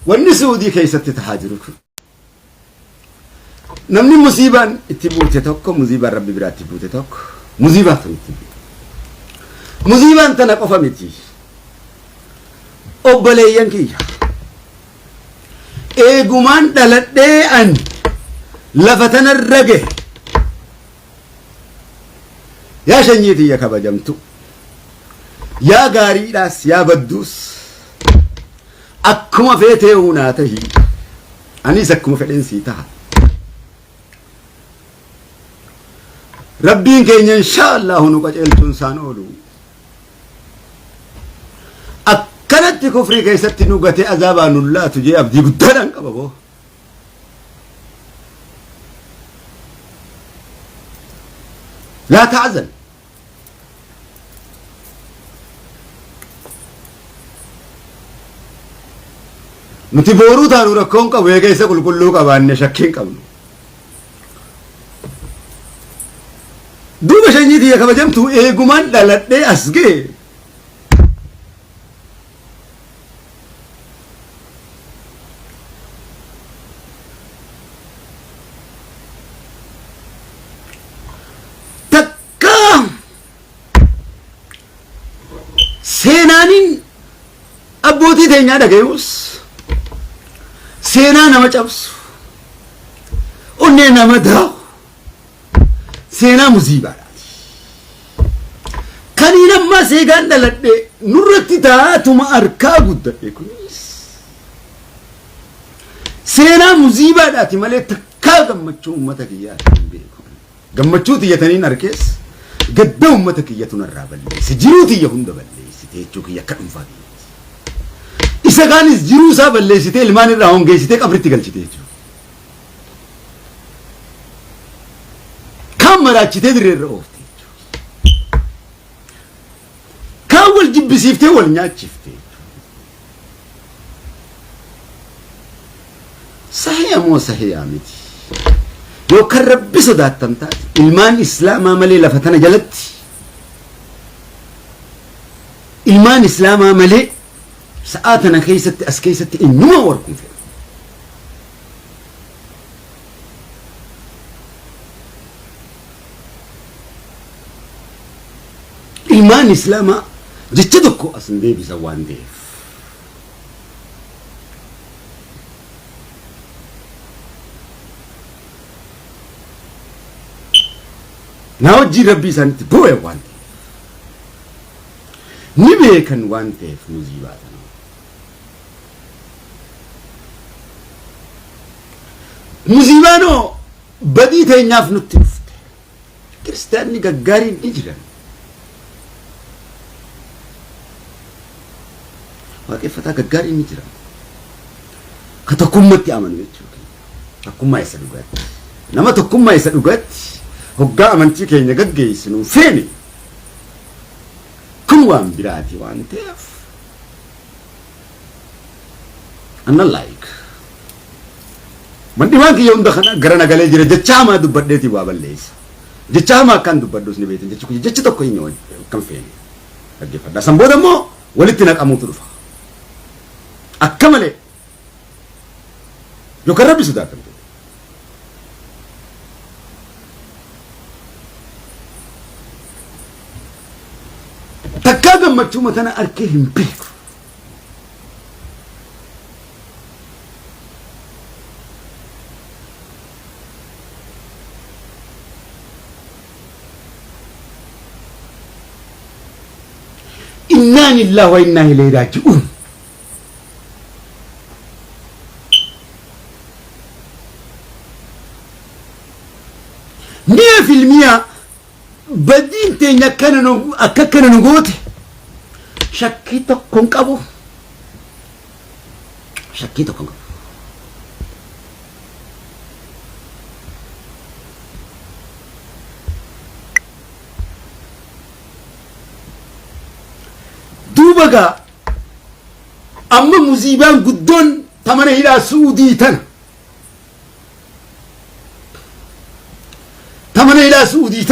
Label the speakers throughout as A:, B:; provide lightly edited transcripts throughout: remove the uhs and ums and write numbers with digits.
A: والنسودي كيست تهاجرك نمني مصيبة اتبوت توك مصيبة ربي برات اتبوت توك مصيبة مصيبة أنت نقف متي أبلي ينكي إيجومان دلدي أن لفتنا الرجع يا شنيتي يا كبجمتو يا غاري راس يا بدوس أكما فيته وناته أني سكما فلين سيتها ربي كين إن شاء الله نقول تنسان أولو أكنت كفري كيست نقطة أذابا نلا تجي أبدي قدران كبابو لا تعزل نتبورو تانو ركون كوي كيسا كل كبان شكين كبنو دوبا شنجي دي كبجمتو إيجومان دلتي أسجي تكا سينانين أبوتي تينيا دقيوس سينا نما جابس أني نما داو سينا مصيبة كاني نما سيغان دلت نورتي تما أركا قد يكونيس سينا مصيبة داتي مالي تكا غمچو أمتك يا غمچو تيتنين أركيس قد أمتك يتنا الرابل سجروتي يهند بلي ستيجوك يكرم فاقي إذا كان الجروسا بلّي سيته إلمان الرهون جي سيته كبرتي قل سيته كم مرة سيته دري الرهوفتي كاول جيب سيفته والنيات سيفته صحيح مو صحيح عمتي لو كرب بصدات تمتات إلمان إسلام عملي لفتنا جلت إلمان إسلام عملي ساعتنا كيست أسكيست إنما وركم فيه إيمان إسلاما جتدكو أصلا دي بزوان ديف ناوجي ربي سانت بوي وان نبيكن وان ديف مزيباتنا مزيبانو بدي تيناف نتفت كريستياني غغارين إجران وكيف فتا غغارين إجران كتكمتي أمن ويتشوكي تكما يسدوغات نما تكما يسدوغات هقا أمنتي كينيا غغيسنو فيني كم وان براتي وان تيف أنا لايك مندي ما كي يوم دخنا غرنا غالي جري جچاما دبدتي بابا ليس جچاما كان دبدوس ني بيتن جچكو جچ تكو نيو كم فين اجي فدا سمبودمو ولتنا قامو تدفا اكمله يو كربي سدا كنت تكاغم مچو متنا اركيهم بيكو إنا لله وإنا إليه راجعون مية في المية بدين تينا كان نقوت شكيتو كونكابو شكيتو كونكابو دوبا أما مزيبان قدون تمنى إلى سعودي تمنى إلى سعودي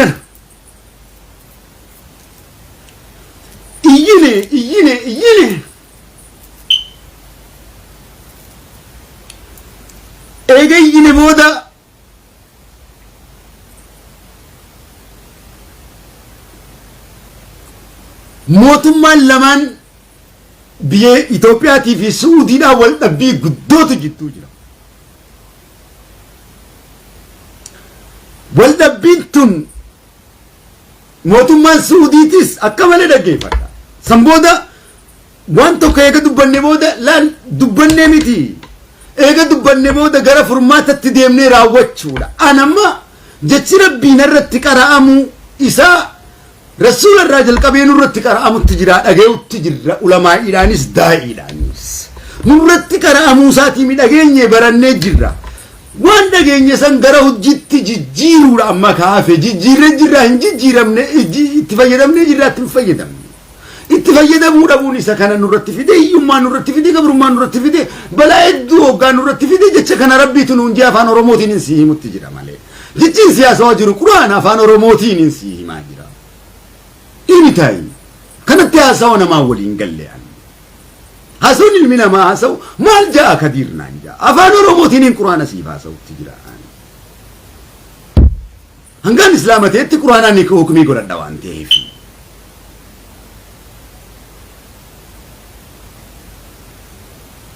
A: إيني eegayyine booda mootummaan lamaan biyya Itoophiyaatii fi Suudiidhaan wal dhabbii guddootu jidduu jira. Wal dhabbiin tun mootummaan Suudiitis akka malee dhaggeeffata. San booda waan tokko eega dubbanne booda laal dubbannee miti. Eega dubbanne booda gara furmaatatti deemnee raawwachuudha. Anamma jechi rabbiin irratti qara'amu isaa Rasuula irraa jalqabee nurratti qara'amutti jira, dhaga'utti jira, ulamaa'iidhaanis daa'iidhaanis. Nurratti qara'amuu isaatii midhageenye barannee jirra. Waan dhageenye san gara hojiitti jijjiiruudha amma kaafe. Jijjiirree jirra hin jijjiiramne itti fayyadamnee jirra itti fayyadamne. Itti fayyadamuu dhabuun isa kana nurratti fide, hiyyummaa nurratti fide, gabrummaa nurratti fide, balaa hedduu hoggaa nurratti fide jecha kana rabbiitu nuun jee afaan Oromootiin hin sii himutti jira malee. Jechiin siyaasaa jiru Qur'aan afaan Oromootiin hin sii himaa jira. Anytime kanatti haasawa namaa waliin galle'an haasawni ilmi namaa haasawu maal ja'a kadiirnaan ja'a afaan Oromootiin Qur'aana siif haasawutti jira hangaan islaamateetti Qur'aanaan ni hukumii godhadha waan ta'eef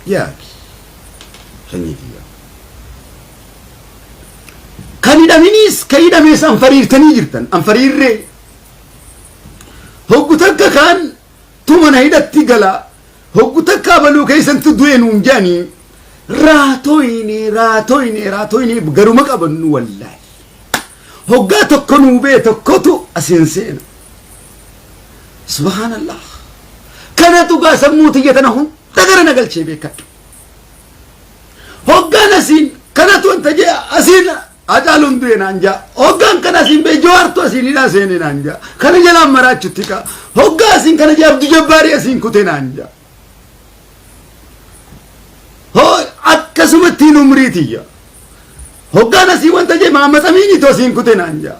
A: yaaki shanyiitiya kan hidhaminis kan hidhamees anfariirtanii jirtan anfariirree hoggu takka kaan tumana hidhatti gala hoggu takka baluu keessatti du'e nuun jedhanii raatoyne garuma qabannu wallaahi hoggaa tokko nuu bee tokkotu asiin seena subhaanallah kanatu gaa sammuu tiyyatana hunda gara nagalchee beekadhu hoggaan asiin kanatu wanta jee asiin Ajaalun du'e naan jaa hoggaan kana asiin bee Jawaartu asiin hidhaa seene naan jaa kana jalaan maraachutti kaa hoggaa asiin kana jee Abduu Jabbaarii asiin kute naan jaa akkasumatti hin umriitiyya hoggaan asiin wanta jee Maammas Amiinitu asiin kute naan jaa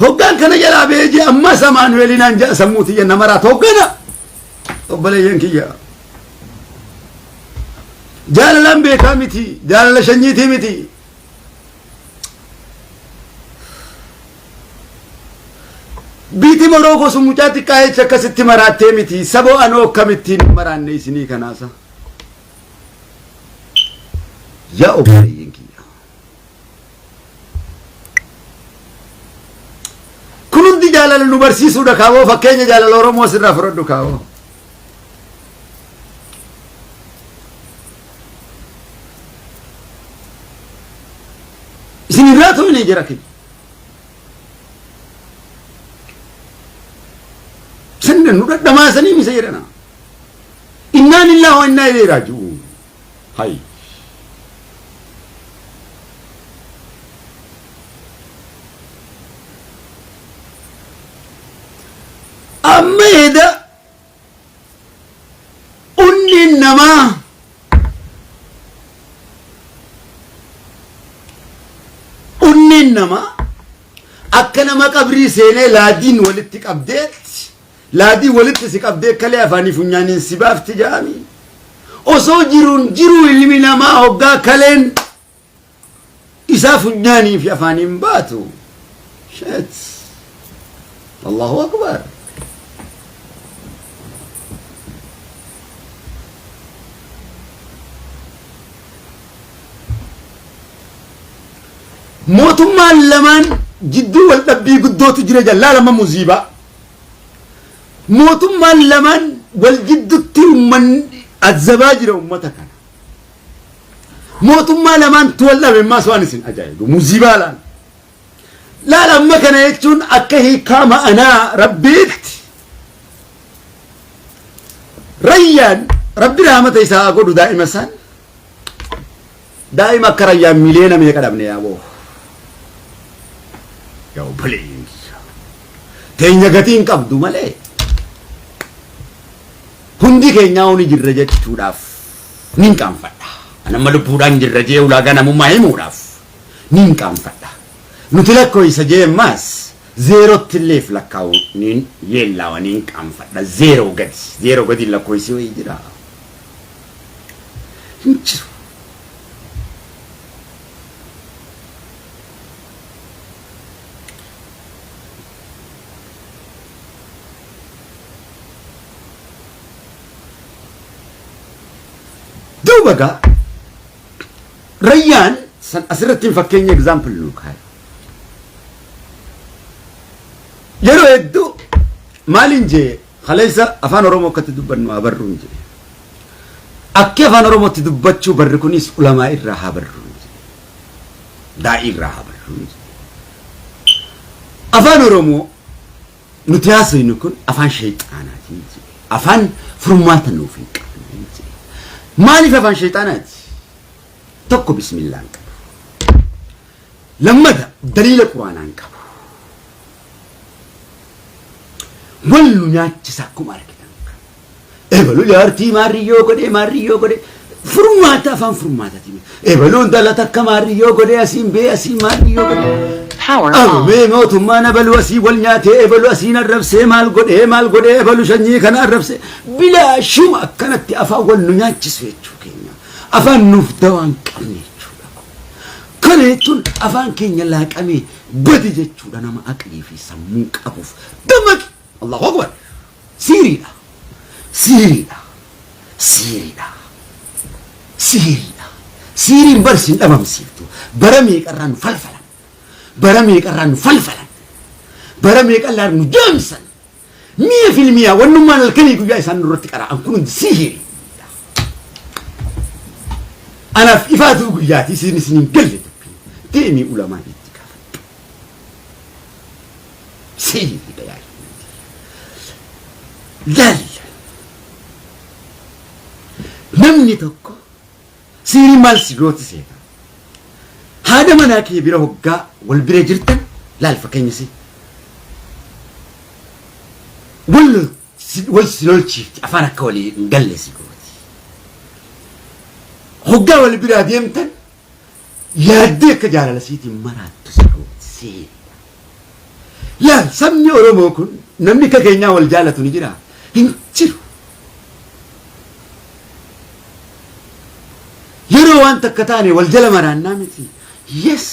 A: hoggaan kana jalaa bee jee Ammas Amaanu'eelii naan jaa sammuutiyya namaraat hoggana obboleeyyan kiyya jaalalaan beekaa miti jaalala shanyiitii miti biiti Morookoo sun mucaa xiqqaa jecha akkasitti maraattee miti saboo anoo akkamittiin maraanne isinii kanaasa yaa obboleeyyan kiyya kun hundi jaalala nu barsiisuudha kaawoo fakkeenya jaalala Oromoo sirraa fudhadhu kaawoo isin irraa ta'u ni jira kee sannan nu dhadhamaasanii misa jedhana innaa lillahi wa innaa ilayhi raaji'uun hay amma eda unni namaa nama akka nama qabrii seenee laadiin walitti qabdeet laadii walitti si qabdee kalee afaanii funyaaniin si baafti jaami osoo jiru ilmi namaa hoggaa kaleen isaa funyaanii fi afaaniin baatu shet Allahu akbar mootummaan lamaan jidduu wal dhabbii guddootu jira jallaa lama muziibaa mootummaan lamaan wal jidduutti ummanni azabaa jira ummata kana mootummaa lamaan wal dhabe maas waan isin ajaa'ibu muziibaa laal amma kana jechuun akka hiikaa ma'anaa rabbiitti rayyaan rabbi rahmata isaa godhu daa'ima isaan daa'ima akka rayyaan miliyoona meeqa dhabne yaaboo yaa obboleeyyan teenya gatiin qabdu malee hundi keenyaa huni jirra jechuudhaaf nin qaanfadha anamma lubbuudhaan jirra jee ulaagaa namummaa himuudhaaf nin qaanfadha nuti lakkoofsa jeemmaas zeerotti illeef lakkaa'u nin yeellaawa nin qaanfadha zeeroo gadi lakkoofsi wayii jira hinjiru. Duuba gaa Rayyaan san asirratti fakkeenya example nu kaa'e. Yeroo hedduu maaliin jee kaleessa afaan Oromoo akkatti dubbannu haa barruun jee. Akka afaan Oromootti dubbachuu barri kunis ulamaa irraa haa barruun jee. Daa'ii irraa haa barruun jee. Afaan Oromoo nuti haasofnu kun afaan shayxaanaati jee. Afaan furmaata nuuf hin qabne jee. Maaliif afaan shayxaanaati? Tokko bismillaan qabu. Lammata daliila quraanaan qabu. Wallu nyaachisa akkuma argitan. Ebalu jaartii maarriyyoo godhee furmaata afaan furmaatati. Ebaluun dhalata akka maarriyyoo godhee asiin bee asiin maarriyyoo godhee. Amee mootummaan ebalu asii wal nyaatee ebalu asiin arrabsee maal godhee ebalu shanyii kana arrabsee bilaashuma akkanatti afaan wal nu nyaachisu jechuu keenya. Afaan nuuf dawaan qabne jechuudha. Kana jechuun afaan keenya laaqamee badi jechuudha nama aqlii fi sammuu qabuuf. Dammaqi! Allahu Akbar! Siiriidha. Siiriin barsiin dhabamsiiftu. Bara meeqarraa nu falfalan. Bara meeqarraa nu deemsan. Mi'a filmiyaa wannummaan halkanii guyyaa isaan nurratti qara'an kun hundi sihirii. Anaaf ifaatu guyyaati isiniin galle dubbiin deemii ulamaa itti gaafadhu. Sihiidha yaa laalla. Namni tokko sihirii maal si gooti seeta? Haadha manaa kee bira hoggaa wal bira jirtan laal fakkeenyasi. Wal si lolchiifti afaan akka walii hin galle si gooti. Hoggaa wal biraa deemtan yaaddee akka jaalala siitiin maraattu si gooti. Laal sabni Oromoo kun namni akka keenyaa wal jaalatu ni jira hin jiru. Yeroo waan takka taane wal jala maraannaa miti. Yes.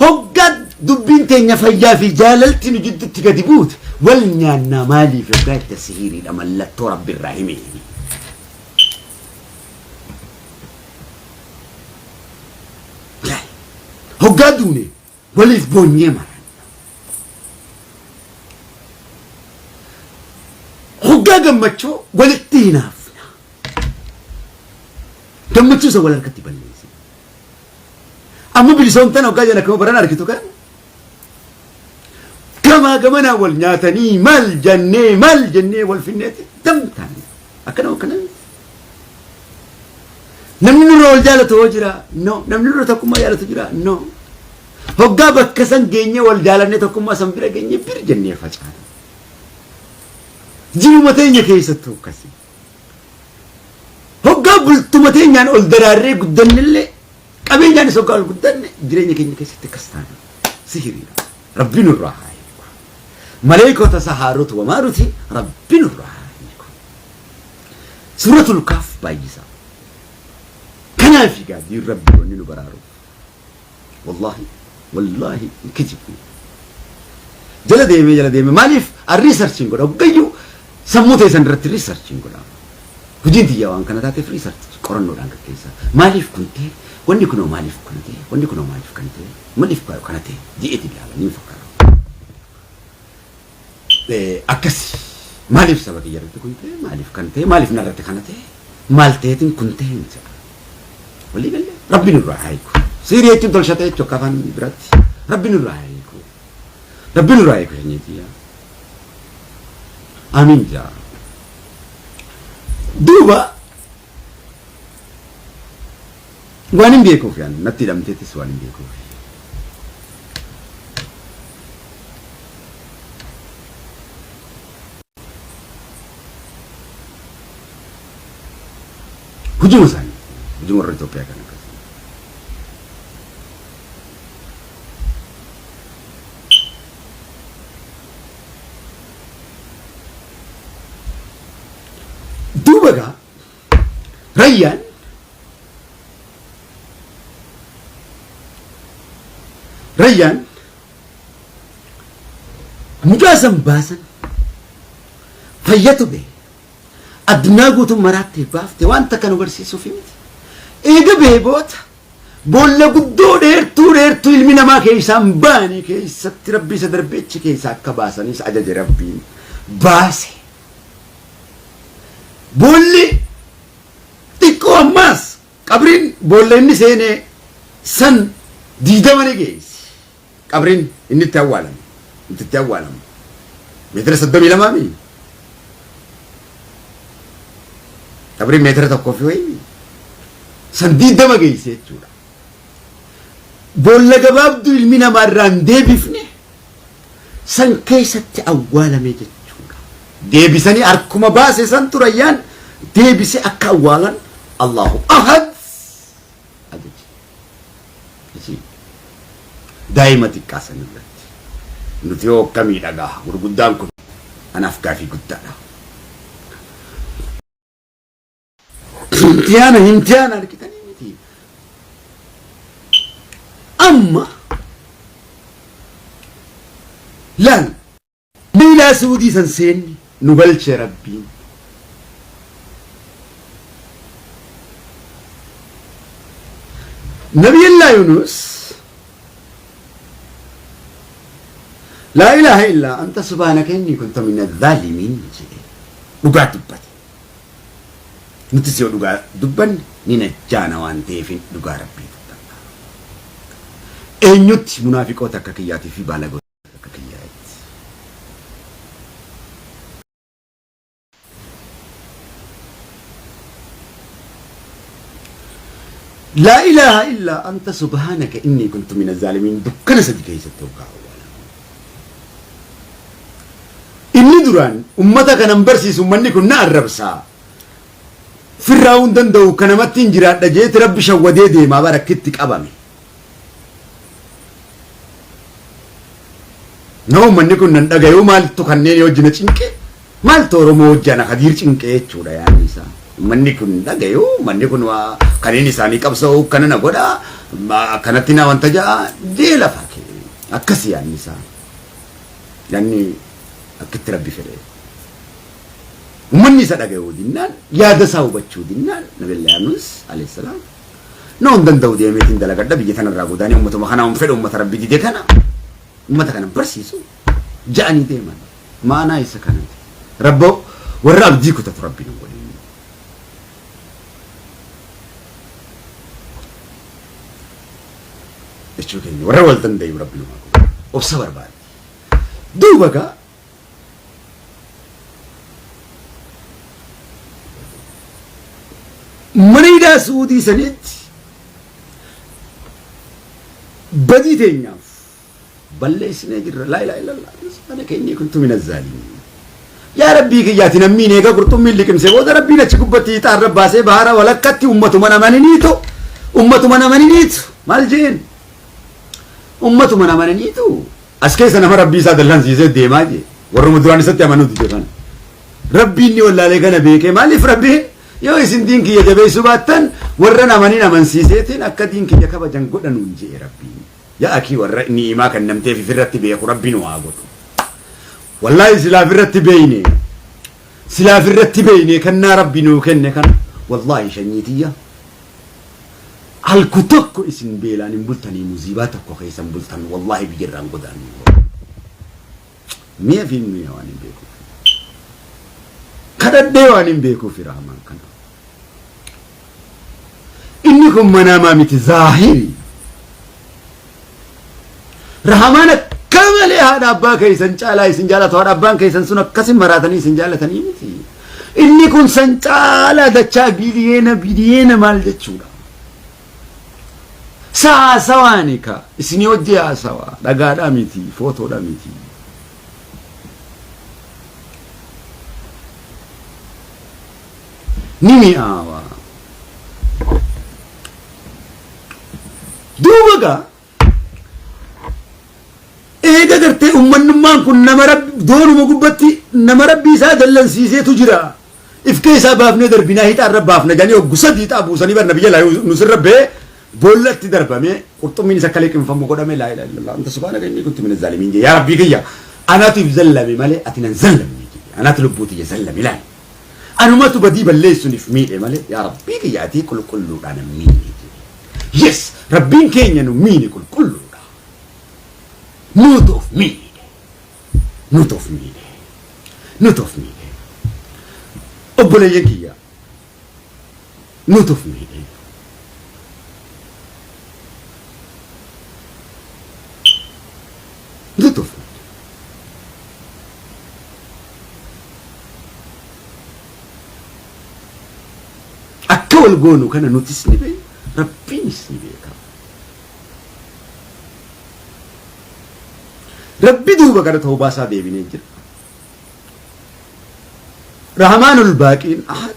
A: Hoggaa dubbiin teenya fayyaa fi jaalalti nu jidduutti gadi buute wal nyaannaa maaliif hoggaa itti sihiriidha mallattoo Rabbiirraa himeeni. Hoggaa duune waliif boonyee maranna. Hoggaa gammachuu walitti hinaafna. Gammachuu isa wal harkatti balleesse. Amma bilisoomtan hoggaa jala akkuma baran argitu kan. Gamaa gamanaa wal nyaatanii maal jennee wal finneeti damtaan. Akkana. Namni nurra wal jaalatu hoo jira? No. Namni nurra tokkummaa jaalatu jira? No. Hoggaa bakka san geenye wal jaalannee tokkummaa san bira geenye bir jennee facaana. Jiruma teenya keessattuu akkasi. Hoggaa bultuma teenyaan ol daraarree guddannillee qabeenyaanis hoggaa ol guddanne jireenya keenya keessatti akkas taana. Sihiriidha. Rabbi nurraa haa eegu. Maleekota sahaarotu wamaaruti Rabbi nurraa haa eegu. Suuratul Kaaf baay'isaa. Kanaaf egaa diin Rabbi wanni nu baraaruuf. Wallahi kijibu. Jala deeme maaliif researching godha hoggayyuu sammuu teessan irratti researching godha. Hojiin tiyyaa waan kana taateef research qorannoodhaan gaggeessa. Maaliif kun ta'e? Wanni kunoo maaliif kana ta'e? Wanni kunoo maaliif kana ta'e? Maaliif kana ta'e? Ji'eeti ilaala ni fakkaata. Akkasi maaliif saba kiyya irratti kun ta'e? Maaliif kan ta'e? Maaliif narratti kana ta'e? Maal ta'eetiin kun ta'e hin jedha. Walii galee Rabbi nurraa haa eegu. Sihirii jechuun tolchatee jechuudha afaan biratti. Rabbi nurraa haa eegu. Rabbi nurraa haa eegu jenneetiyaa. Amiin jaa. Duuba waan hin beekuuf yaan natti hidhamteettis waan hin beekuuf. Hujuma isaanii. Hujuma warra Itoophiyaa kana akkasuma. Duuba gaa Rayyaan ريان مجازم باسن فيتو به أدناغو مراتي بافتي وانت كانوا برسيسو فيمتي إيجا به بوت بولا قدو ديرتو المنا ما كيسان باني كيسا ربي سدربيتش كيسا كباسانيس عجج ربي باسي بولي تيكو أماس قبرين بولا إني سيني سن ديدا ماني كيس قبرين إني تتوالم متر صدمي لمامي قبرين متر تقفي وي سن ديدا ما كيس يتشورا بولا قبابدو المنا مران ديبفني سن كيسة أولا ميجتشورا ديبساني أركما باسي سن تريان ديبسي أكا أولا الله أحد أجي دائما تكاسن الله نتيو كمي لغا ورقدام كن أنا أفكافي قدانا امتيانا لكتاني متي أما لان بلا سودي سنسين نبلش ربي نبي الله يونس لا إله إلا أنت سبحانك إني كنت من الظالمين دقا دبت نتسيو دقا دبن نينجانا وانتيفين دقا ربي إنيوت منافقو تككياتي في بالغو تككيات لا إله إلا أنت سبحانك إني كنت من الظالمين دكنا سدكي ستوقع إني دران أمتا كان برسيس أمني كنا الربسا في الراوند دو كان متين جرات دجيت رب شودي دي ما بركتك أبامي نو مني كنا ندعيو مال تكنني يوجنا تينك مال تورو موجنا خدير تينك تشودا يا نيسا مني كنا ندعيو مني كنا كنني ساني كبسو كنا نقودا ما كنتنا وانتجا ديلا فاكي أكسي يا نيسا يعني أكتر ربي فيه ومني صدقه ودينان يا دساو بتشو دينان نبي الله يونس عليه السلام نون دندو دي ميتين دلا قد بيجي ثنا الرابو داني أمته ما خنا أمفيد أمته ربي دي كنا أمته كنا برسيسو جاني ديما ما أنا يسكنت ربو والرب ديكو تتربي نقولين إيش كيني ورا دندي ربي نقول وبصبر بعد دو بقى مريدا سعودي سنت بدي تينيا بلّي سنجر لا إله إلا الله أنا كإني كنت من الظالمين يا ربي كي ياتي نميني كقرطم من لكم سوى ده ربي نشكو بتي تعرب باسه بهارا ولا كتي أمته منا منيتو أمته منا منيت مالجين أمته منا منيتو أسكيس أنا ربي ساد الله زيزة ديماجي ورمضان ستة منو تجيبان ربي إني ولا لقنا بيك مالف ربي يو إسندين كي يجيبه سباتن ورنا منينا من سيزتين أكدين كي يكابا جنقودا نونجي ربي يا أكي ورني ما كان نمتي في فرت بيك ربي نواقط والله سلا فرت بيني سلا فرت بيني كنا ربي نو كنا كان والله شنيتيا الكتك اسم بيلان بلتني مصيباتك وخيسا بلتن والله بيجران قدان 100% وانين بيكو كذا ديوانين بيكو في رحمان كنا إنكم مناما متظاهري رحمانك كمل هذا أبا كيسن جالا سنجالة هذا أبا كيسن سنة كسم مراتني سنجالة تاني متي إنكم سنجالة دچا بيدينا مال دچورا سوانيكا إسني وجه سوا دعاء ميتي فوتو دا ميتي نيمي آوا دوبا إيجا كرتي أمّن ما كن نمرب دون مقبتي نمرب بيسا دلّن سيسي تجرا إفكي سبب ندر بناهي تعرب بافنا جاني وقصد يتابو سني بر نبي الله نصر ربه بولت تدربمي قلت من سكالك من فم قدامي لا إله إلا الله أنت سبحانك إني كنت من الظالمين يا ربي كيا أنا تبزلمي مالي أتنا نزلمي أنا تلبوتي يزلمي لا أنا ما تبدي بالليسوني في ميلي مالي يا ربي كيا أتي كل أنا ميني يس ربين كينيا نميني كل not of me not of me not of me أبولا يكيا not of me not of me أكول قونو كان نوتسني بي ربي نسني بي ربي دوبا كده توبة سادة بينجر رحمان الباقين أحد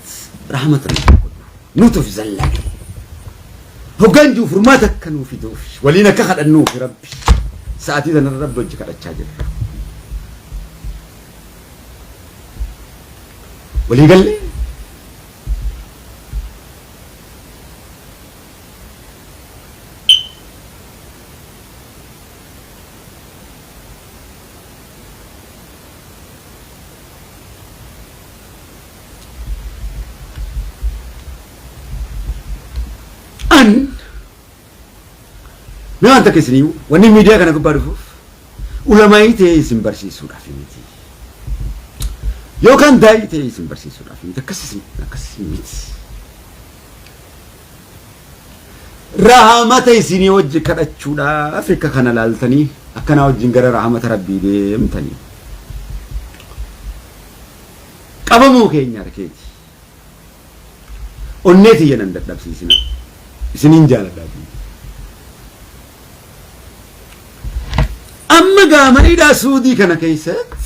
A: رحمة الله نوتف زلاني هو كان جو فرماتك كانوا في دوفش ولينا كخد النوف ربي ساعتي ذا الرب وجهك على الشاجر ولي قال لي ما أنت كسريو واني ميديا كنا كبارفوف ulama ite isin barsiisuudhaaf miti yookaan daa'ii ite isin barsiisuudhaaf miti akkasii miti rahamata isinii wajji kadhachuudhaaf akka kana laaltanii akkana wajjin gara rahamata rabbii deemtanii qabamuu keenya arkeeti onneeti yenan dadhabsiisina isiniin jaaladhaa amma gaamaniidhaa suudii kana keessatti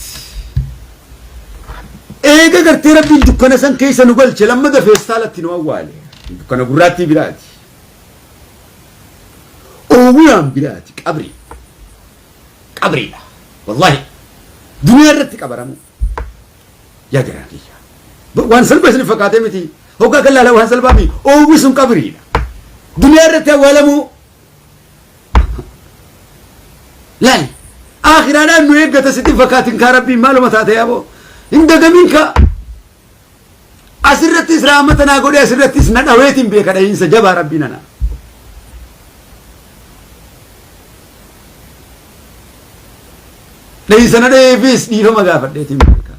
A: eega gartee rabbiin dukkana san keessa nu galche lammada feestaalatti nu awwaale dukkana gurraattii biraati oowwiyaan biraati qabriidha wallahi duniyaa irratti qabaramu yaa jiraatiyya waan salphaa isin fakkaatee miti hoggaa kan laala waan salphaa miti oowwi sun qabriidha duniyaa irratti awwaalamu laal آخرانا نويب قتا ستين فكاتين كاربي مالو متاته يابو إندا قمينكا أسرت إسرامتنا قولي أسرت إسنا نويتين بيكا دا إنسا جبا ربنا ليسا ندى فيس نيرو مغافر ديتين بيكا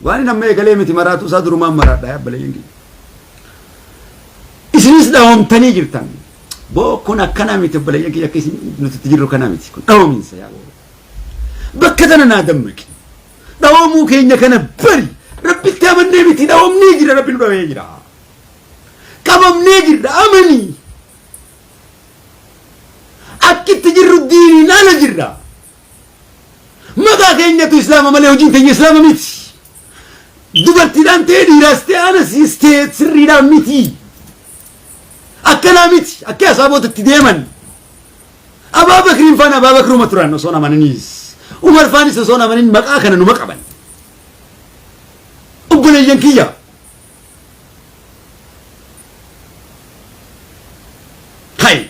A: واني نمي كلمتي مراتو سادرو ما مرات دا يابا لينجي إسنيس داهم تاني جرتان بو كنا كنامي تبلا يكي يكي نتتجرو كنامي تكون داهم إنسا يابو بكتنا نادمك دوامو كينيا كان بري ربي تامن نبيتي دوام نيجي ربي نبغى يجرا كمام نيجي أمني أكيد تجرو الدين نالا جرا ماذا كينيا تو إسلام مالي وجين تيجي إسلام ميتي دبرتي دان تيدي راستي أنا سيستي سري دان ميتي أكنا ميتي أكيا سابوت التديمن أبا بكرين فانا أبا بكر متران نصونا مننيز عمر فاني سونا منين مقا كان نمقبل أبونا ينكيا هاي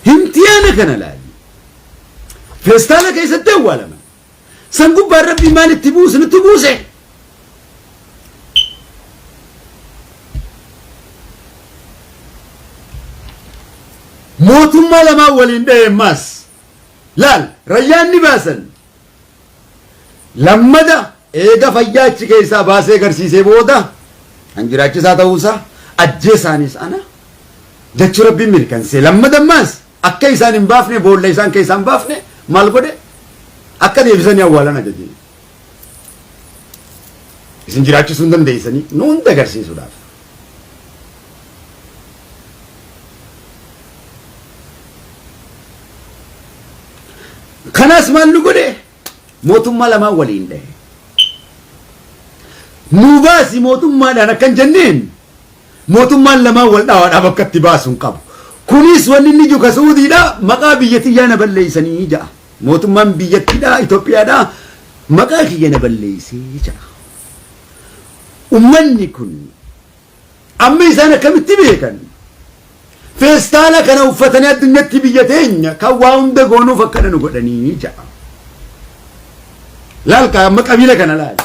A: همتيانا كان لالي فستانا كيسا توالا من سنقوب ربي ما نتبوس نتبوسه موتما لما ولين ده ماس لال ريان نباسن لما دا ايغا فياچ كيسا باسه غرسيسه بودا انجراچ ساتاوسا اجسانيس انا دچ ربي ملكن سي لما دماس اكيسان امبافني بوليسان كيسان بافني مالغودي أكاد يفزني أولا نجدي. إذن جراتي سندن ديسني نون تغرسي سوداف. خلاص ما نقوله موتم ما لما ولين ده. نوباسي موتم ما أنا كان جنين. موتم ما لما ولدا وأنا بكتي باسون كاب. kunis wanni inni jiru ka Suudiidha maqaa biyyattii na balleeysanii ja'a mootummaan biyyattiidha Itoophiyaadha maqaa kiyya na balleeysee ja'a ummanni kun amma isaan akkamitti beekan feestaala kana uffatanii addunyatti biyya teenya kan waa hunda goonuuf akkana nu godhanii ja'a laalka amma qabiila kana laal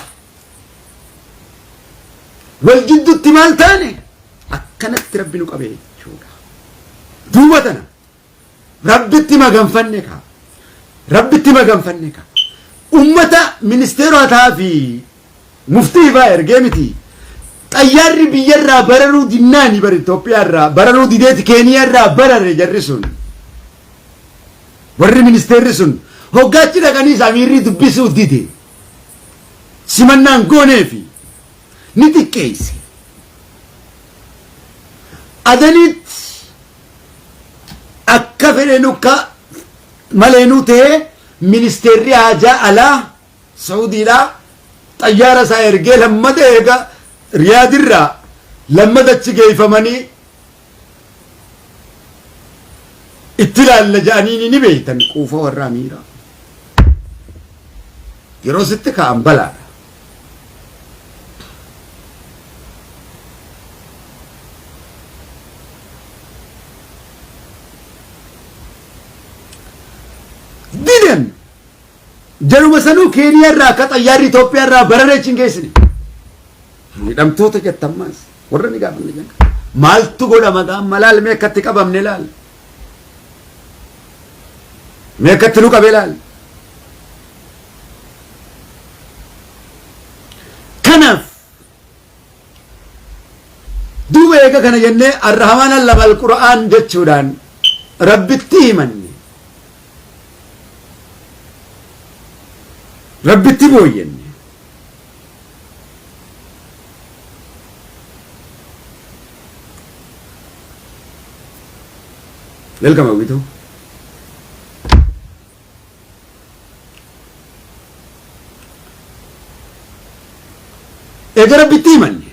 A: wal jidduutti maal taane akkanatti rabbi nu qabee jechuudha duuba tana rabbitti maganfanne ka ummata ministeerotaa fi muftii faa ergee miti xayyaarri biyyarraa bararuu dinnaani bar Itoophiyaarraa bararuu dideeti Keeniyaarraa barare jarri sun warri ministeerri sun hoggaachi dhaqanii Samiirrii dubbisuu dide simannaan gooneefi ni xiqqeeyse adaniit akka fedhenu ka maleenuu ta'ee ministeerri haajaa alaa Saudiidhaa xayyaara isaa ergee lammata eega Riyaadirraa lammata achi geeffamanii itti ilaalla ja'anii ni beektan quufa warra amiiraa yeroo sitti ka'an balaadha didan jaruma sanuu Keeniyaarraa akka xayyaarri Itoophiyaarraa bararee achi hin geessine hidhamtoota jettammaas warra ni gaafanne jenna maaltu godhama gaamma laal mee akkatti qabamne laal mee akkatti nu qabe laal kanaaf duuba eega kana jennee arrahamaan allama alqura'aan jechuudhaan rabbitti himanne rabbitti booyyenne welcome Abito eega rabbitti himanne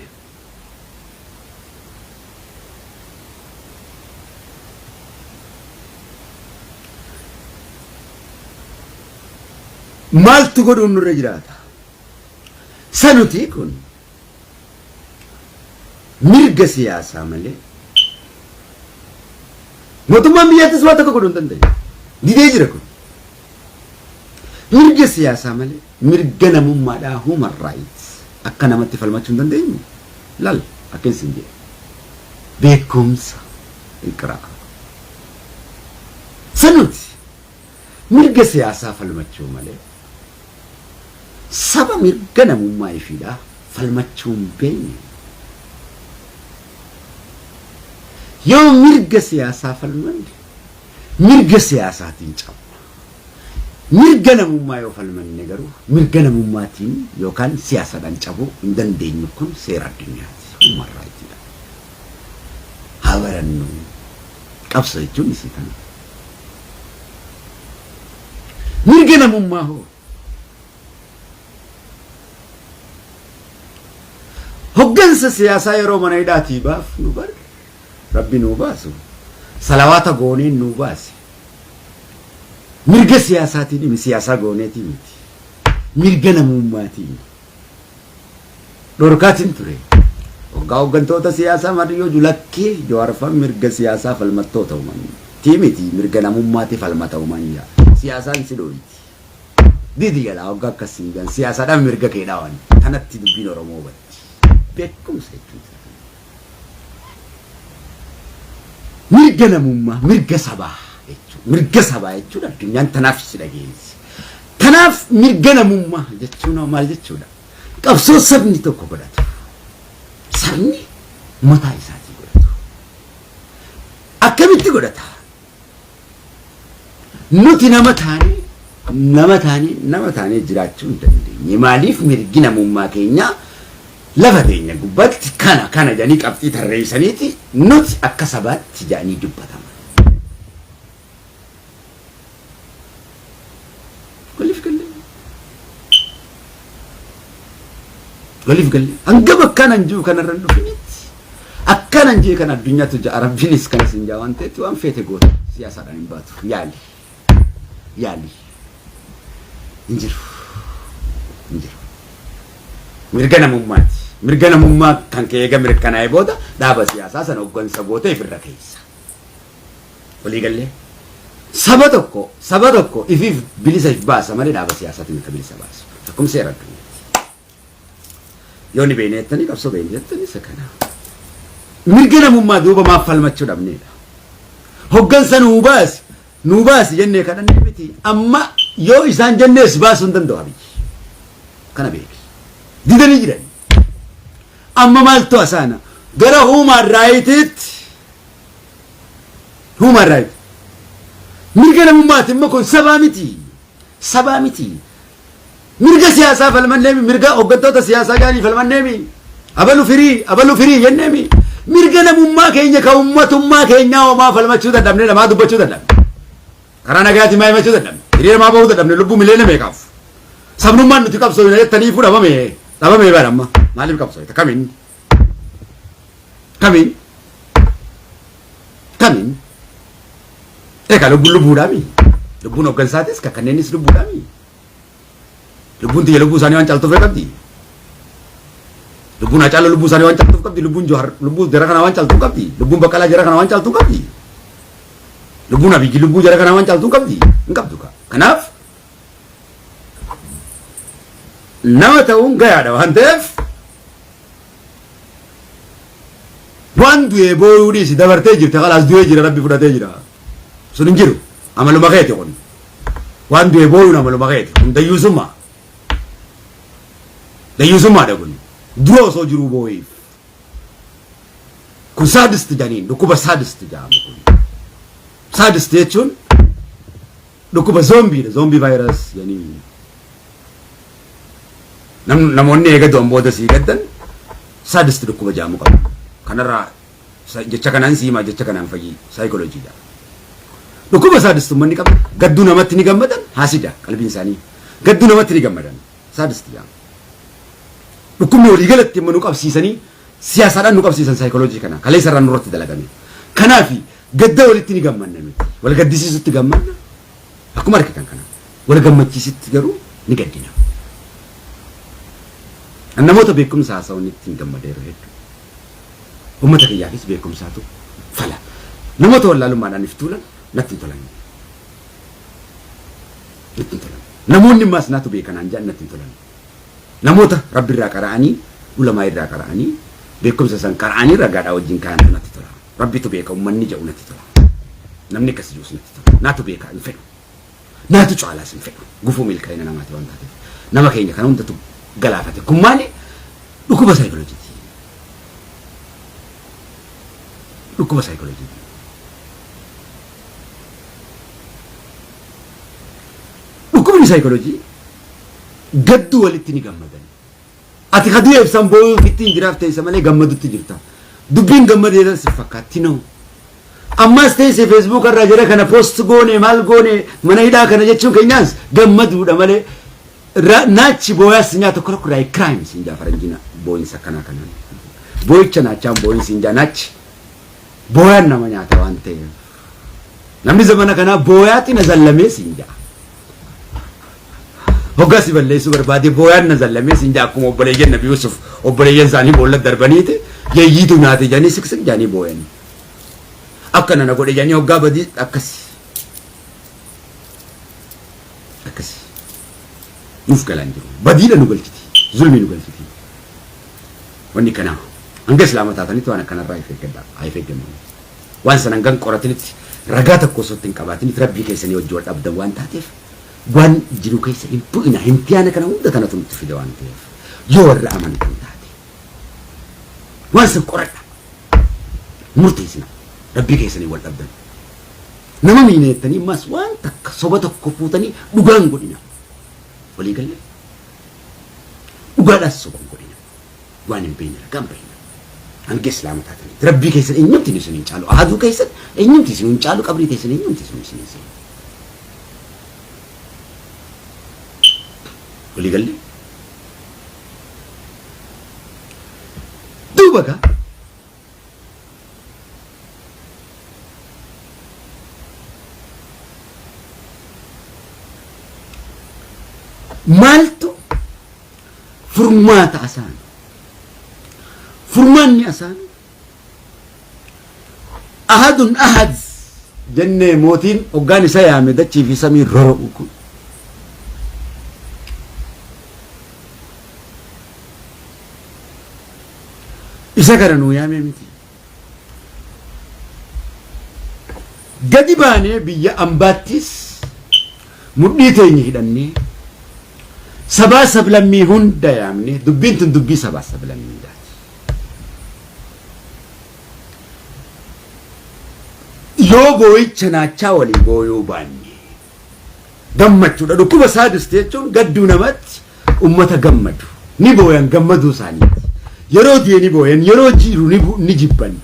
A: maaltu godhuun nurra jiraata sanuti kun mirga siyaasaa malee mootummaan biyyattis waa tokko godhuu hin dandeenye didee jira kun mirga siyaasaa malee mirga namummaadhaa human rights akka namatti falmachuu hin dandeenyu lal akka isin jedhe beekumsa iqraa sanuti mirga siyaasaa falmachuu malee saba mirga namummaa ifiidhaa falmachuu hin beekne yoo mirga siyaasaa falmanne mirga siyaasaatiin cabna mirga namummaa yoo falmanne garuu mirga namummaatiin yookaan siyaasaadhaan cabuu hin dandeenyu kun seera addunyaati human rightidha haa barannu qabsa jechuun isii kana mirga namummaa hoo hoggansa siyaasaa yeroo mana hidhaatii baaf nu bar rabbi nu baasu salawaata gooneen nu baase mirga siyaasaatiin dhimi siyaasaa gooneetii miti mirga namummaatiin dhorkaatiin ture hoggaa hoggantoota siyaasaa mariyyoo julakkee jawaarfaan mirga siyaasaa falmattoota uumanii tiimiti mirga namummaatiif falmata uumanii siyaasaan si dhoyti didi gala hoggaa akkasiin gan siyaasaadhaan mirga kee dhaawan kanatti dubbiin Oromoo batti beekumsa jechuudha mirga namummaa mirga sabaa jechuudha addunyaan tanaaf si dhageessi tanaaf mirga namummaa jechuun maal jechuudha qabsoo sabni tokko godhatu sabni mataa isaatii godhatu akkamitti godhata nuti nama taanee jiraachuu hin dandeenye maaliif mirgi namummaa keenya lafa teenya gubbaatti kana jedhanii qabxii tarreessaniiti nuti akka sabaatti jedhanii dubbatama. Waliif galle hanga bakkaan jiru kanarra dhufinitti akka أكان أنجي كان الدنيا تجا ربينيس كان سنجا وانت توان فيت قول سياسة عن باتو يالي انجر مرجنا ممات كان كيجا مركنا يبودا دابا سياسة سنوقن سبوته في الركيس ولي قال لي سبتكو إفيف بليسة باس مالي دابا سياسة تنك بليسة باس فكم سيرك يوني بينيتني كبسو بينيتني سكنا مرجنا ممات دوبا ما فلمت شو دبنيدا هوجن سنوباس جنة كنا نبتي أما يو إنسان جنة باس وندم دوابي كنا بيك ديدني جراني أما مالتو أسانا قرأ هما رايتت مرجنا ممات مكون سبامتي مرجع سياسة فلمن نبي مرجع أوقاتو سياسة كاني فلمن نبي أبلو فري ينبي مرجنا ممات كينيا كأمة كينيا وما فلمن شو تدمني لما دب شو تدم كرانا قاعد ما شو تدم كريه ما بقول تدم لبو ملينا ميكاف سبنو ما نتكلم سوي تاني فودا ما مي بارما مالي بكاف سوي تكمين kalau lubu dami lubu no gansatis ka kanenis lubu dami lubu tiya lubu sani wan calto fekabdi lubu na calo lubu sani wan calto kabdi lubu johar lubu jara kana wan calto kabdi lubu bakala jara kana wan calto kabdi lubu na bigi lubu jara kana wan calto kabdi ngab duka kanaf nama taung gaya da hantef wan duye boyudi si dabarte jirta kalas duye jira rabbi fudate jira sununjiru amalu magete kon wan duye boyu na amalu magete da yusuma da gun duro so jiru boy ku sadist janin do kuba sadist jam kun sadist yechun do kuba zombie virus yani namonne ga dombo da si gaddan sadist do kuba jamu kan kanara jecha kanan sima jecha kanan fagi psychology da Dukuba sadist manni qab gaddu namatti ni gammadan hasida qalbiin isaanii gaddu namatti ni gammadan sadist yaa dukumni walii galatti manu qabsiisanii siyaasaadhaan nu qabsiisan psychology kana kalee sarraan nurratti dalagame kanaafi gadda walitti ni gammanna nuti wal gaddisiisutti gammanna akkuma argitan kana wal gammachiisitti garuu ni gaddina namoota beekumsa haasawni ittiin gammadeeru hedduu ummata kiyyaafis beekumsaatu fala namoota wallaalummaadhaan iftuulan natti tolan namoonni mas naatu beekanaan jaan natti tolan namoota rabbi irraa qara'anii ulamaa irraa qara'anii beekumsa san qara'anii ragaadhaa wajjin kaa'an natti tola rabbitu beeka ummanni jedhu natti tola namni akkas jiruus natti tola naatu beeka hin fedhu naatu caalaas hin fedhu gufuu milkaa'ina namaati waan taateef nama keenya kana hundatu galaafate kun maali dhukkuba saayikolojiiti Hukumni psychology gaddu walitti ni gammadan ati kaduu ibsan boo fittiin jiraafte isa malee gammadutti jirta dubbiin gammadeedha si fakkaatti no ammas ta'e Facebook irra jira kana post goone maal goone mana hidhaa kana jechuun keenyaas gammaduudha malee naachi booyaas nyaata tokko kuraa crime sinjaa faranjina booyinsa kana booyicha naachaan booyin sinjaa naachi booyaan nama nyaata waan ta'eef namni zamana kana booyaatti na zallamee sinjaa Hoggasi balleessu barbaade booyaan na zallamee sinjaa akkuma obboleeyyan Nabi Yusuf obboleeyyan isaanii boolla darbaniiti yeeyyiitu nyaate jedhanii siksik jedhanii booyan akkana na godhe jedhanii hoggaa badii akkasi nuuf galaan jiru badiidha nu galchiti zulmi nu galchiti wanni kana hanga islaama taatanitti waan akkanarraa ifeeggamanii waan san hangan qoratinitti ragaa tokko osoo ittiin qabaatinitti rabbii keessanii wajji wal dhabdan waan taateef waan jiru keessa hin bu'ina hin tiyaana kana hunda kanatu nutti fide waan ta'eef yoo warra amantan taate waan san qoradha murteessina rabbii keessanii wal dhabdan nama miineettanii mas waan takka soba tokko fuutanii dhugaan godhina walii galle dhugaadhaas soba godhina waan hin beekne ragaan bahina hanga islaama taatanii rabbii keessan eenyumti isin hin caalu ahaduu keessan eenyumti isin hin caalu qabrii keessan eenyumti isin hin caalu walii galle duuba gaa مالتو فرمات عسان فرماني عسان أحد أحد جنة موتين وقاني سيامي دتشي في سمير رؤوكو إسا كرنو يا ميمتي قد باني بيا أمباتيس مدنيتيني هدني سبا سبلمي هندا يامني دبين تندبي سبا سبلمي دا yoo boo'icha naachaa walii booyuu baanne gammachuudha dhukkuba saadiste jechuun gadduu namatti ummata gammadu ni booyan gammaduu isaaniiti yeroo du'e ni booyan yeroo jiru ni jibban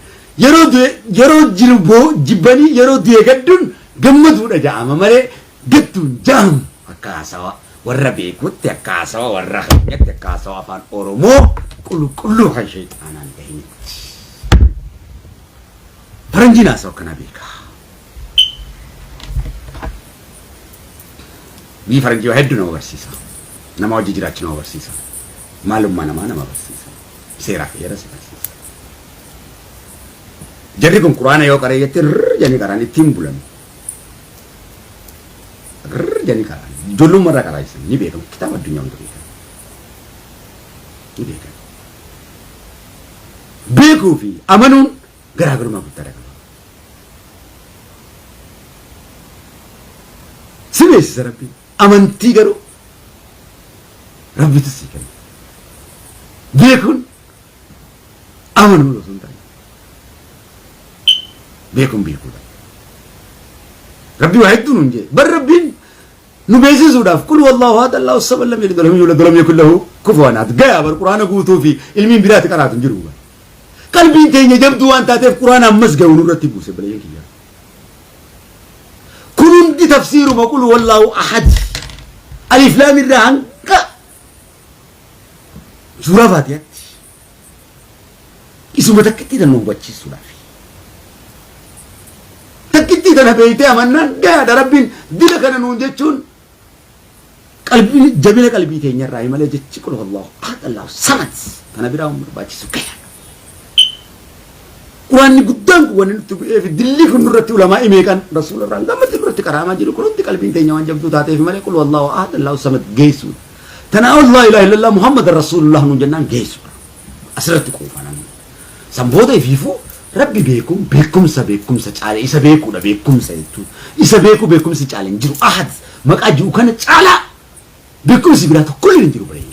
A: yeroo jiru jibbanii yeroo du'e gadduun gammaduudha ja'ama malee gadduun ja'amu akka haasawa warra beekutti akka haasawa warra hanyatti akka haasawa afaan oromoo qulqulluu kan sheexaanaan ta'initti faranjiin haasawa kana beeka bii faranjii waa hedduu nama barsiisa nama hojii jiraachuu nama barsiisa maalummaa namaa nama barsiisa seeraa fi heera si barsiisa jarri kun quraana yoo qaree jettee rrr janii qaraan ittiin bulan rrr janii qaraan ijoollummaa irraa qaraayisan ni beekamu kitaaba addunyaa hunda beekan ni beekan beekuu fi amanuun garaagarummaa guddaa qaba si beeksisa rabbiin amantii garuu rabbitu si kenna beekuun amanuu osoo hin taane beekuun beekuudha rabbi waa hedduu nuun jee bar rabbiin nu beeksisuudhaaf qul wallahu ahad allahu samad lam yalid walam yulad walam yakul lahu kufuwan ahad gayaa bar quraana guutuu fi ilmiin biraati qaraatu hin jiru qalbiin keenya jabduu waan taateef quraana ammas ga'u nurratti buuse balayeen kiyya كنت تفسير ما قل والله أحد ألف لام الرهنك سورة فاتحة اسمه تكتي ده نوبتشي سورة في تكتي ده نبيته أماننا قاعد ربين دلك أنا نونجتشون قلبي جميل قلبي تيني الرأي ماله جتشي قل والله أحد الله صمد أنا براهم باتشي سكيا قرآن قدام قوان في دلي كن نرتي علماء إميكان رسول الله لما تنرتي كرامة جلو كنت قلبين تيني وان جبتو تاتي في ملك قل والله أحد الله صمد جيسو تناول لا إله إلا الله محمد رسول الله من جنان جيسو أسرت كوفانا سنبودا يفيفو ربي بيكم سچالي إسا بيكو دا بيكم سيتو إسا بيكم سچالي نجرو أحد مك أجو كان چالا بيكم سيبراتو كل نجرو برين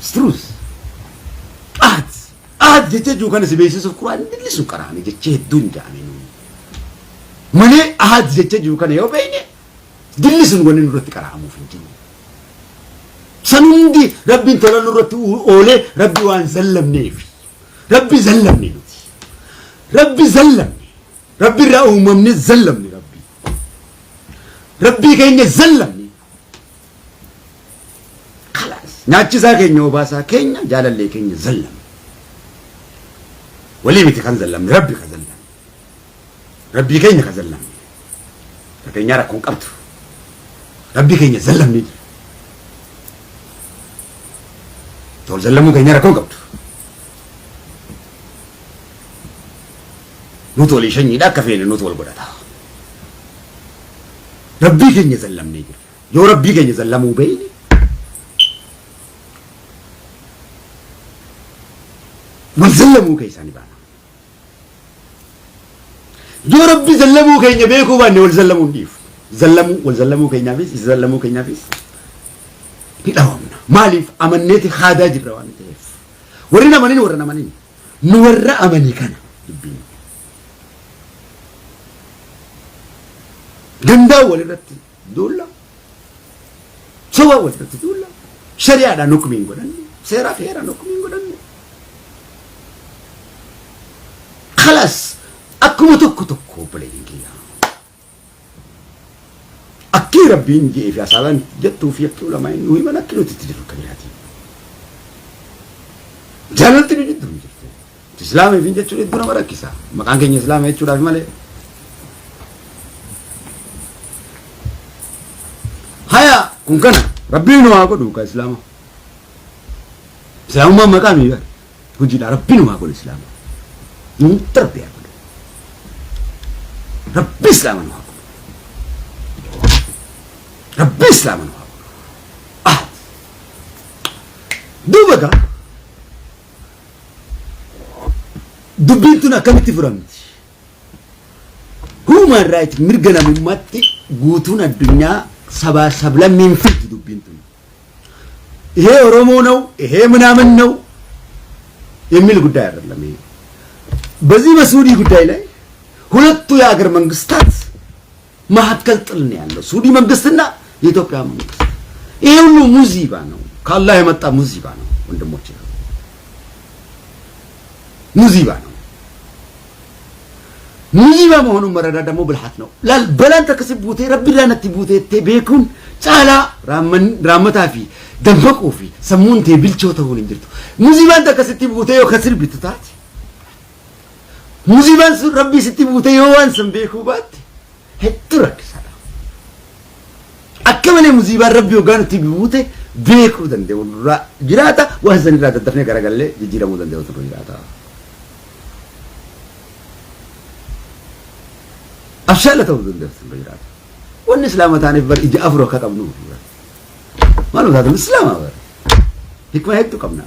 A: ستروس أحد أحد جتة جو كان سبيسيس القرآن اللي سكراني جتة الدنيا جامينو مني أحد جتة جو كان يو بيني دللي سنقول نرتي كرامو في الجنة سنندي ربي تلا نرتي أولي ربي وان زلمني في ربي زلمني ربي زلمني ربي رأو ممني زلمني ربي كيني زلمني خلاص ناتشي سا كيني وباسا كيني جالا اللي كيني زلمني ولي متي كان زلمني ربي كزلمني ربي كيني كزلمني فكيني راكون قبطو ربي كيني زلمني تول زلمو كيني راكون قبطو نوتولي شني دا كفين نوتول غدتا ربي كيني زلمني يو ربي كيني زلمو بيني والزلمو كيساني بانا يو ربي زلمو كيني بيكو باني والزلمو نديف والزلمو كيني بيس زلمو كيني بيس كداومنا ماليف امنيتي خادا جبروان تيف ورنا منين نورا امني كان دبين ganda walirratti duulla soba walirratti duulla shari'aadhaan hukumiin godhanne seeraa fi heeraan hukumiin godhanne khalas akkuma tokko obboleeyyiin kiyya akkii rabbiin jee fi asaabaan jettuu fi akkii ulamaan nuyi mana akkii nuti itti jiru kabiraati jaalalti nu jidduu hin jirtu islaamii fi jechuun hedduu nama rakkisa maqaan keenya islaama jechuudhaaf malee haya kun kana ربنا ما أقول كإسلام إسلام ما مكان يبغى كوجينا ربنا ما أقول إسلام تربي أقول ربي إسلام ما أقول ربي إسلام ما أقول دوبك دبيتنا كم تفرمت هو ما رايت مرجنا ممتي قوتنا الدنيا سبا سبلا من فيت دبيتنا إيه رومونو إيه منامنو يميل قدار لمي بزي مسؤولي قداي لا هلتو يا أجر منقستات ما هتكلتلني عنه سودي منقستنا يتوقع منقست إيه ولو مزيبانو كالله يمتى مزيبانو وندم موجه مزيبانو مزيبا مهونو مرة دمو بالحتنو لا بلان تكسب بوتي ربي لا نتبوتي تبيكون تعالى رامتا في دمبقو في سمون تبيل شو تهون انجرتو مزيبا تكسب بوتي يو خسر بيتتات مزيبا ربي ستي بوتي يو وان سنبيكو بات هترك سلام أكمل مزيبا ربي وقان تبوتي بيكو دندو جراتا وهزن جراتا دفنه كراغالي جيرا مو دندو ترو جراتا أفشلت أودن درس البيرات والإسلام تاني بر إجا أفرو كتبنو ما له هذا الإسلام هذا حكمة هيك كمنا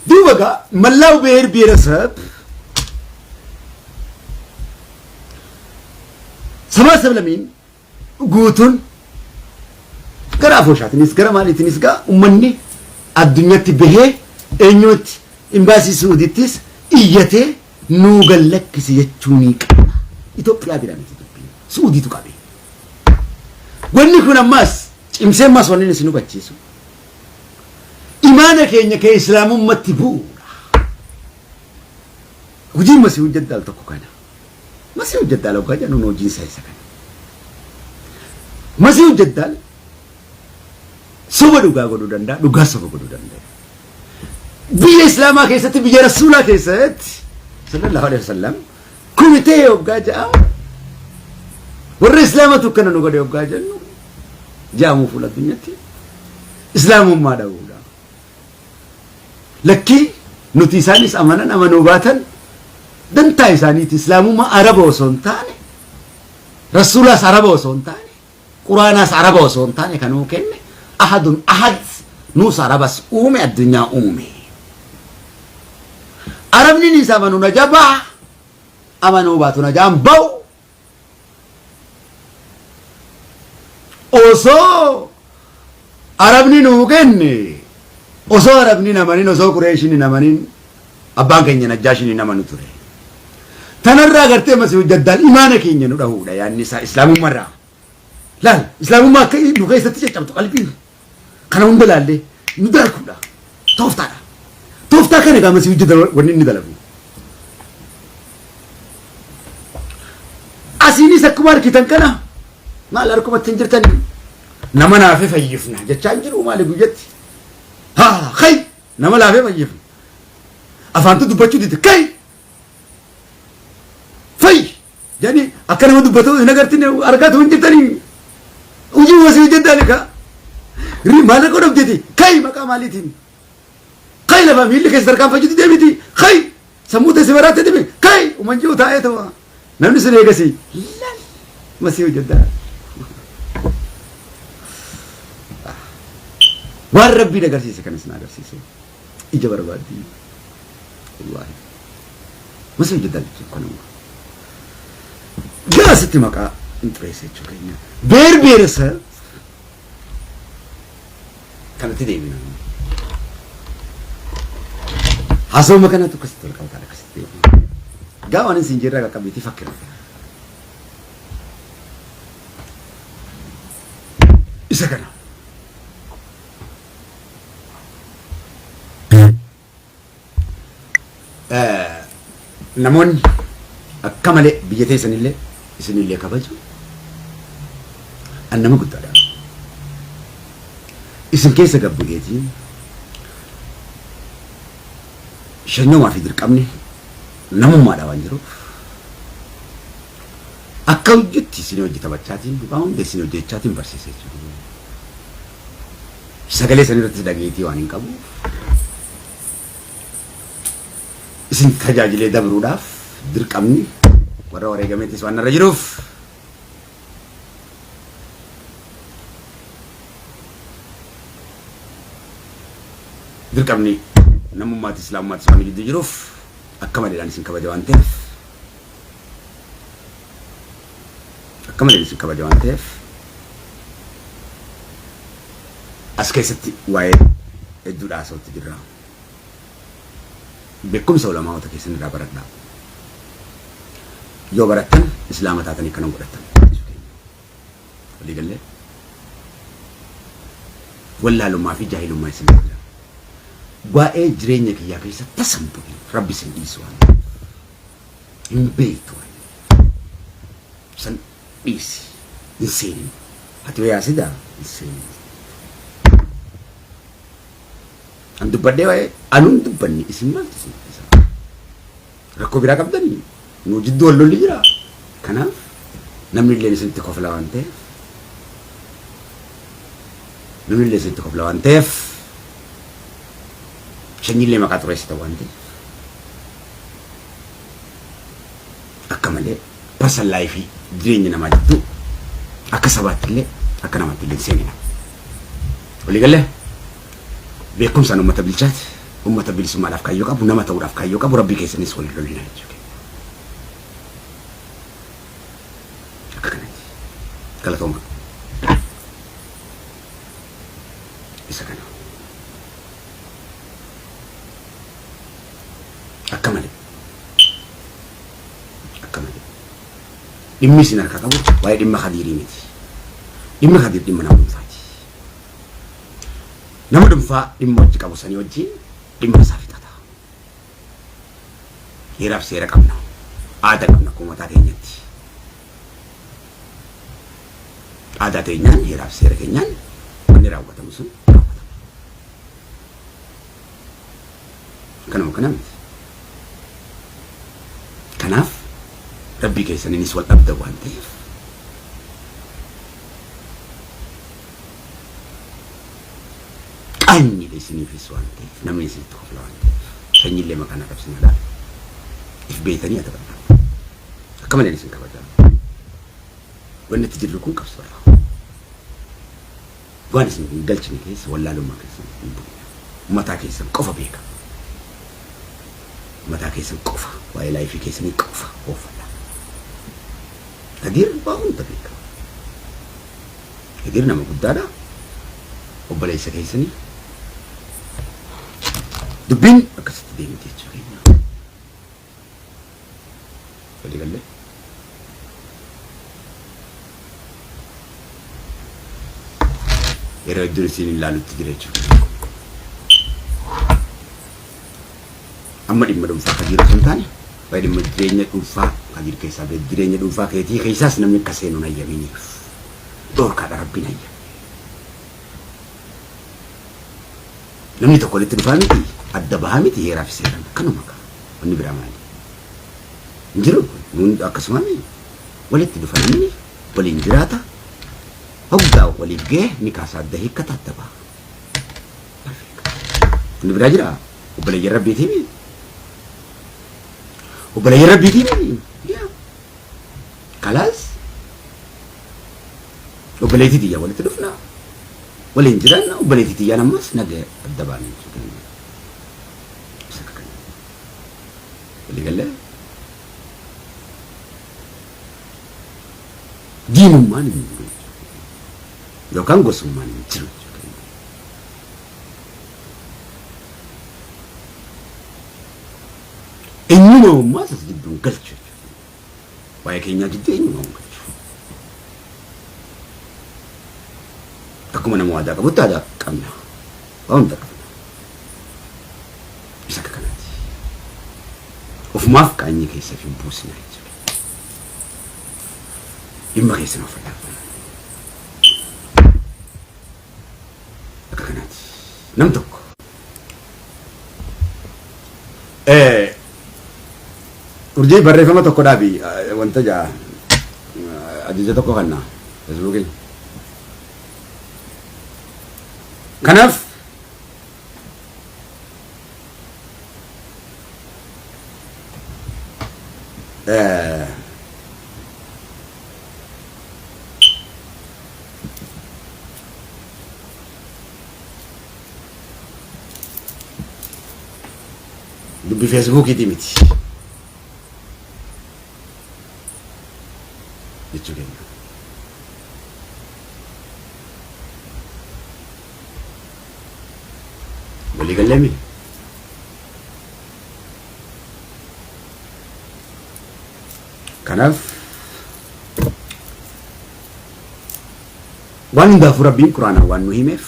A: دو بقى ملاو بير بيرسب سما سبلمين قوتون كرافوشات نسكر مالي تنسكا أمني الدنيا تبهي إنيوت إمباسي سعوديتيس إيته نوغلك سيجونيك إثيوبيا بيرامي سعودي تكابي وني كنا ماس إمسهم ماس وني نسينو بتشيسو إيمانك إنك كإسلام متبو وجي مسيو جدال تكوكانا مسيو جدال وكاجا نو جين سايسكان مسيو جدال سوبر دوغا غدو دندا دوغا سوبر غدو دندا بي إسلام كيست بي رسول كيست صلى الله عليه وسلم كوميتي وكاجا ورّي إسلامته كنا نقول يوم كاجنو جامو فولا الدنيا تي إسلام ما داودا لكي نتيسانيس أمانا أمانو باتن دنتا إسانيت إسلام ما عربو سونتاني رسولاس عربو سونتاني قرآناس عربو سونتاني كانوا كني أحد نوس عربس أومي الدنيا أومي عربني نسامنو نجابا أمانو باتو نجام باو osoo arabni nuu kenne osoo arabni namanin osoo qureeshini namanin abbaan keenya najjaashini namanu ture tanarraa gartee masiihu jaddaal imaana keenya nu dhahuudha yaanni isaa islaamummaarraa laal islaamummaa akka nu keessatti caccabtu qalbiin kana hunda laallee nu dalaguudha tooftaa kana egaa masiihu jaddaal wanni inni dalagu asiinis akkuma argitan kana maal arkumatti jirtan nama naafe fayyifna jechaan jiru maali guyyatti khay nama laafe fayyifna afaantu dubbachuu dite kay fay jani akka nama dubbatu hin agartine argaatu hin jirtanii hujii wasii jeddaani ka maal akka dhabdeeti kay maqaa maaliitiin kay lafa miilli keessa tarkaanfachuu deemiti kay sammuu teessee baraatte deeme kay umanjii utaa'ee ta'a namni sun eegasii masii hojjeddaa وان ربي نغرسيسه كان اسنا غرسيسه اجبر بادي والله مسو جدال كنو جاست مكا انتريسه چوكينا بير سا كانت ديمنا حسو مكانه تكستر كاوتا كستي غاوان سنجيرا كبيتي فكر اسكنا namoonni akka malee biyya teessanillee isinillee kabaju an nama guddaadha isin keessa gabbugeetiin shanyoomaa fi dirqamni namummaadha waan jiruuf akka hojjetti isin hojjeta bachaatiin waan hundi isin hojjechaatiin barsiisee jiru sagalee san irratti dhageetii waan hin qabu isin tajaajilee dabruudhaaf dirqamni warra wareegameettis waan irra jiruuf dirqamni namummaatti islaamummaatti waan gidduu jiruuf akka maleedhaan isin kabaja waan ta'eef akka malee isin kabaja waan ta'eef as keessatti waa'ee hedduudha haasawutti jirra. Beekumsa ulamaa'ota keessan irraa baradhaa. Yoo barattan islaama taatanii kanan godhattan. Walii gallee wallaalummaa fi jaahilummaa isin jira. Waa'ee jireenya kiyyaa keessa tasambu rabbi isin dhiisu waan hin beektu waan san dhiisi hin seenin ati wayyaa sidaa hin seenin. An dubbadhee waa'ee anuun dubbanni isin maaltu isin keessa rakkoo biraa qabdanii nu jidduu wal lolli jira. Kanaaf namni illee isinitti kofla waan ta'eef namni illee isinitti kofla waan ta'eef shanyiillee maqaa xureessita waan ta'eef akka malee personal life jireenya namaa jidduu akka sabaatti illee akka namaatti illee seenina. Walii galee beekumsaan uummata bilchaate uummata bilisummaadhaaf kaayyoo qabu nama ta'uudhaaf kaayyoo qabu rabbii keessanis wal lolina jechuudha. Akka kanatti galatooma isa kana akka malee dhimmi isin harkaa qabu waa'ee dhimma Khadiirii miti. Dhimma Khadiir dhimma nama dhuunfaati. Nama dhuunfaa dhimma wajji qabu sanii wajji dhimma isaa fixata. Heeraaf seera qabna. Aadaa qabna akkuma mataa keenyatti. Aadaa keenyaan heeraaf seera keenyaan wanni raawwatamu sun raawwatama. Kanuma kana miti. Kanaaf rabbii keessaniinis wal dhabda waan ta'eef qaanyidha isiniifis waan ta'eef namni isinitti kofla waan ta'eef shanyiillee maqaan arrabsinaadhaan if beeytanii atabadha akka malee isin kabajaa wanni itti jirru kun qabsoodha waan isin hin galchine keessa wallaalummaa keessa hin bu'e mataa keessan qofa beeka mataa keessan qofa waa'ee laayifii keessanii qofa oofadha. Khadiir bahuun beeka. Khadiir nama guddaadha. Obboleessa keessanii dubbiin akkasitti deemti jechuudha. Walii galee yeroo iddoo isin ilaalutti jira jechuudha. Amma dhimma dhuunfaa Khadiir osoo hin taane waa'ee dhimma jireenya dhuunfaa Khadiir keessaa jireenya dhuunfaa keetii keessaas namni akka seenu nayyaminiif dhoorkaadha rabbiin hayya. Namni tokko walitti dhufaa miti adda bahaa miti heeraaf seeran kanuma qaba wanni biraa maali hin jiru kun akkasuma walitti dhufa namni waliin jiraata hoggaa waliif ga'e ni kaasaa adda hiikkata adda baha wanni biraa jira obboleeyyan rabbiitii وبلاي ربي ديني يا خلاص وبلاي تيجي ولا تدفنا ولا ينجرنا وبلاي تيجي أنا ماس نجى الدبان اللي قال له دين ما نقول لو كان قصم ما نقول إنما ما تزيدون كلتش وياكين يجدي إنما هم كلتش أكو من المواد كبوت هذا كمنا وهم تكمنا بس كنادي وفي ما في كأني كيس في بوسنا إما كيس نافع كنادي نمتك urjii barreeffama tokko dhaabi wanta jaa ajaja tokko kanna Facebookiin Kanaaf dubbi feesbuukiitii miti jechuu keenya. Walii galleemi. Kanaaf waan hundaafuu Rabbiin Quraanaa waan nu himeef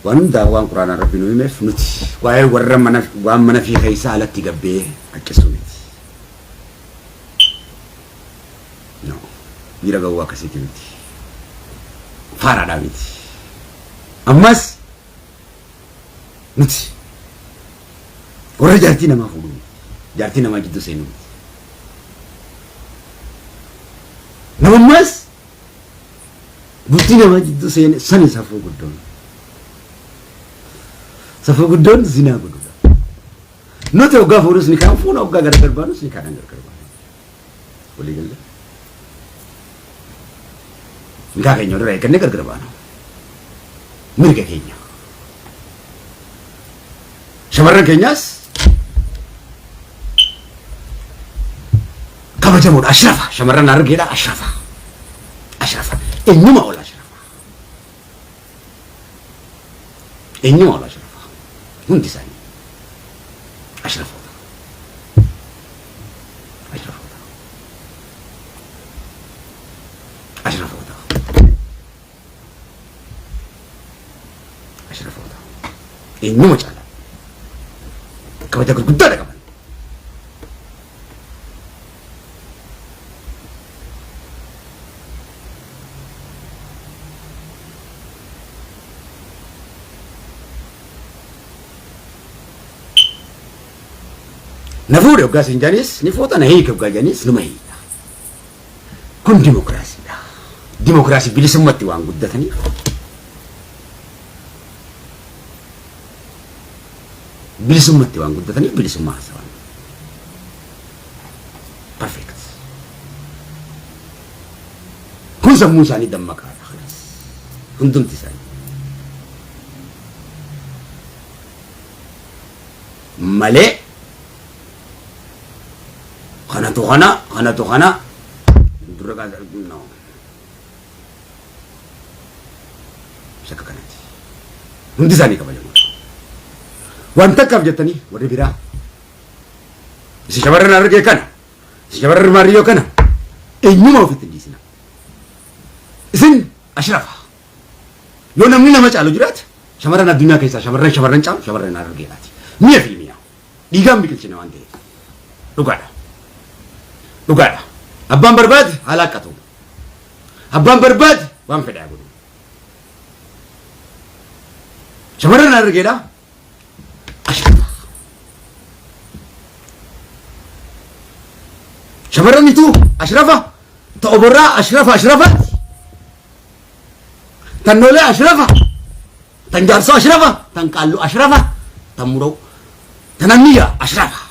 A: waan hundaa waan Quraanaa Rabbiin nu himeef nuti waa'ee warra waan mana fi keessaa alatti gabbee akkisu miti. No, dhiira gawwaa akkasiiti miti. Faaraadhaa miti. Ammas nuti warra jaartii namaa fuudhu jaartii namaa jidduu seenu miti. Namummaas bultii namaa jidduu seene sani safuu guddoon. Safuu guddoon zinaa godhudha. Nuti hoggaa fuudhus ni kaan fuuna hoggaa gargar baanus ni kaadhaan gargar baanu. Walii galle. Nikaa keenya irraa eeggannee gargar baanu. Mirga keenya. Shamarran keenyaas kabajamuudha. Ashrafa. Shamarran argeedha. Ashrafa. Ashrafa. Eenyuma oola ashrafa. Eenyuma oola ashrafa. Hundi isaanii ashrafoota. Ashrafoota. Ashrafoota. Ashrafoota. Eenyuma caala. Kabaja gurguddaadha qaban. Nafuudhe hoggaa siin jaanis ni foota na hiika hoggaa jaanis numa hiika. Kun dimokiraasiidha. Dimokiraasii bilisummatti waan guddataniif. Bilisummatti waan guddataniif bilisummaa haasawaan. Perfect. Kun sammuu isaanii dammaqaadha. Hundumti isaanii. Malee kanatu kana dura ka no shakka kanati hundi isaanii kabajamu waan takkaaf jettanii warri biraa isi shamarran argee kana isi shamarran maariyyoo kana eenyuma ofitti hin dhiisina isin ashrafa yoo namni nama caalu jiraate shamarran addunyaa keessaa shamarran caalu shamarran argeedhaati mi'a fi mi'a dhiigaan biqilchine waan ta'eef dhugaadha. Dhugaadha. Abbaan barbaade haala akkatu. Abbaan barbaade waan fedhaa godhu. Shamarran argeedha. Ashrafa. Shamarran itu ashrafa. Ta'oborraa ashrafaati. Tannoolee ashrafa. Tan jaarsoo ashrafa. Tan qaalluu ashrafa. Tan muroo. Tan ammayyaa ashrafa.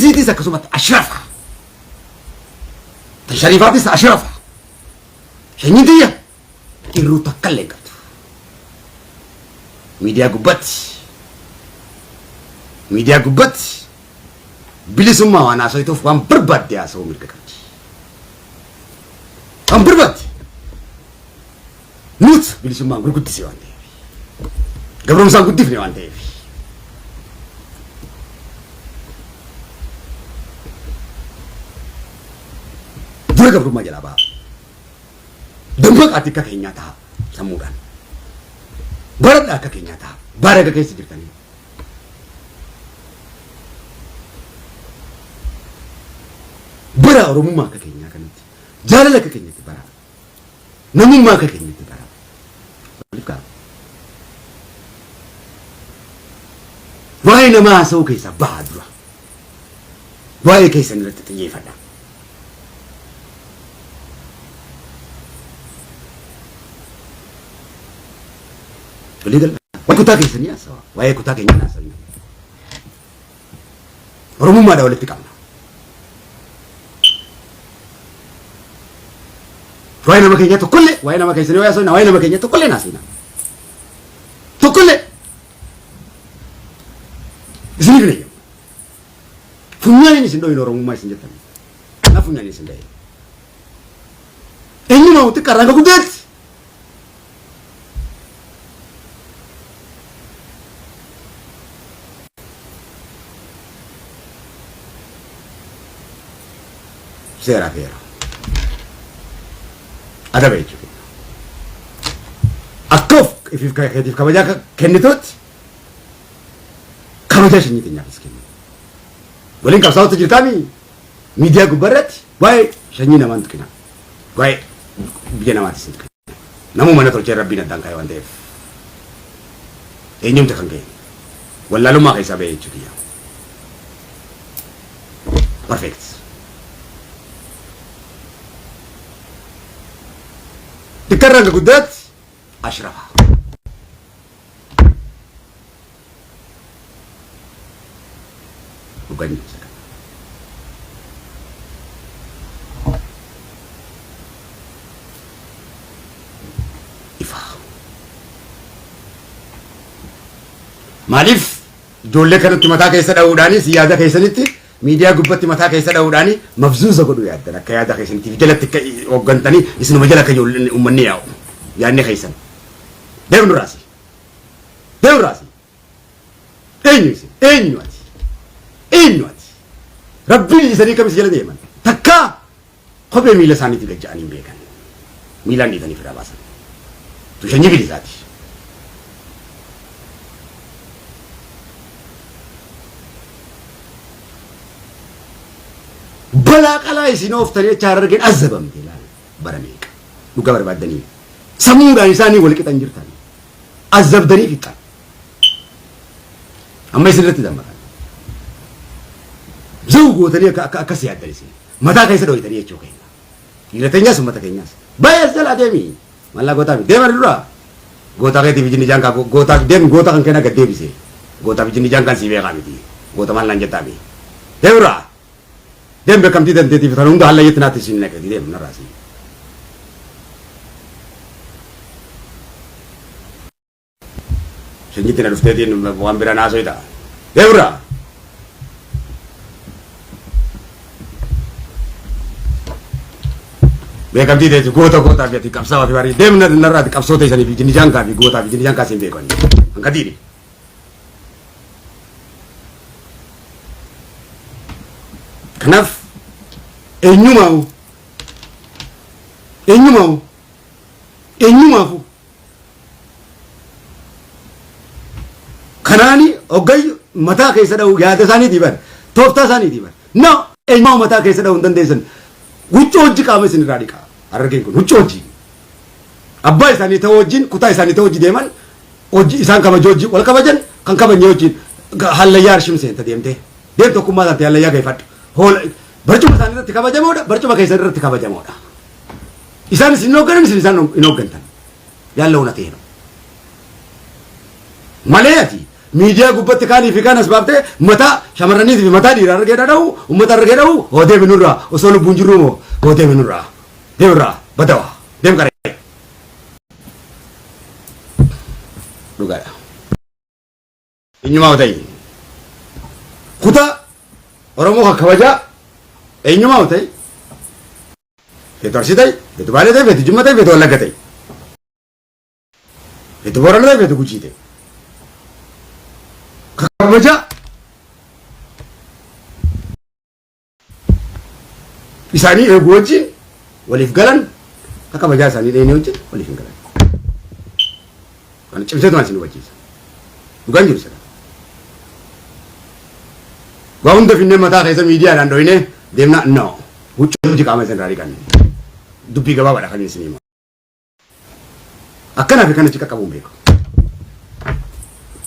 A: Sitis akkasumatti ashrafa. Tan shariifaatis ashrafa. Shanyitiyya irruu takka illee qabdu. Miidiyaa gubbatti bilisummaa waan haasawituuf waan barbaadde haasawuu mirga qabdi. Waan barbaadde. Nuti bilisummaan gurguddise waan ta'eef. Gabromsaan guddifne waan ta'eef. Dura gabrummaa jalaa ba'a. Dammaqaatti akka keenyaa ta'a sammuudhaan. Baradhaa akka keenyaa ta'a. Baara akka keessa jirtanii. Bara Oromummaa akka keenyaa kanatti. Jaalala akka keenyatti bara. Namummaa akka keenyatti bara. Waliif kaa'u. Waa'ee namaa haasa'uu keessaa bahaa dura. Waa'ee keessan irratti xiyyeeffadha. legal wakuta ke sini asa wae kuta ke nyana sani oromummaa da walitti qabna wae nama keenya tokkolle wae nama keessanii wae asoo wae nama keenya tokkolle naasina tokkolle isini gine funyani isin doyin oromummaa isin jettan na funyani isin dai enyi ma uti karanga gudet sera vera ada beju akof if kabaja kennitot kabaja shinni tinya miskin walin ka sawt jirtami media gubarat way shanyi na mantkina way bijana matsin namu mana torche rabbina dankai wande enyum te kange walla luma kai sabe chukiya perfect تكرر الجدات أشرفها وقني إفا مالف جولة كانت متى كيسة داوداني سيادة كيسة نتي ميديا قبتي متى كيسة داوداني مفزوزة قدو يادنا كيادة كيسة نتي جلت وقنتني اسمه مجلة كيول أمني أو يعني كيسة ديم راسي إني ربي يسني كم سجل ديما تكا خبر ميلا ساني تلك جاني بيكان ميلا نيتني في راباسا تشني بلي ذاتي بلا كلا يسينوف تري چاررگن عذابم ديلا برميك دوغا بربادني سمودا انساني ولك تنجرتاني عذاب دري فيتا اما يسرت دمك زوجو تري كاسي ادريسي متى كيس دوي تري چوكينا يلتنيا سمتا كينياس بايزل ادمي مالا غوتا ديمر درا غوتا كي تيجي جانكا غوتا ديم غوتا كان كنا گدي بيسي غوتا بيجي جانكا سي بيغا ميدي غوتا مان لانجتا بي ديمرا ديم بكم تي دنتي في ثانوند الله يتناتي سينك ديم نراسي سنجتنا رفتين بوام برانا سويدا ديمرا بكم تي دي غوتا بيتي كابسا في باري ديم نرا كابسوتي سني بيجي جانكا في غوتا بيجي جانكا سين بيكون انكديري كنف enyumau kanani ogay mata kaysa daw yaada sani dibar tofta sani dibar no enyumau mata kaysa daw dandesan wuchoji kamesin radika argen kun wuchoji abbay sani tawojin kutay sani tawji deman oji isan kama joji wal kabajan kan kaba nyoji halla yar shimsen ta demte dem to kuma ta halla ya gayfat hol barcuma isaanii irratti kabajamoodha barcuma keessan irratti kabajamoodha isaan isin hoogganan isin isaan hin hooggantan yaallau na ta'eera malee ati miidiyaa gubbatti kaanii fi kaan asbaabtee mataa shamarraniitii fi mataa dhiiraa argee dhadha'u uummata argee dha'u hootee binurraa osoo lubbuun jirru moo hootee binurraa deemirraa badawa deem qaree dhugaadha eenyumaa ta'e kutaa oromoo kan kabajaa eenyumaa ta'e feetu arsii ta'e feetu baalee ta'e feetu jimma ta'e feetu wallagga ta'e feetu boorana ta'e feetu gujii ta'e kabajaa isaanii eegu wajjin waliif galan kabajaa isaanii dheenii wajjin waliif hin galan kan cimseetumaan isin hubachiisa dhugaan jiru sana waa hunda finnee mataa keessa miidiyaadhaan dhoyinee deemna no wuccuuti qaama isin raarii kan dubbii gabaabaadha kan isin hima akkanaa fi kana ci qaqqabuun beeku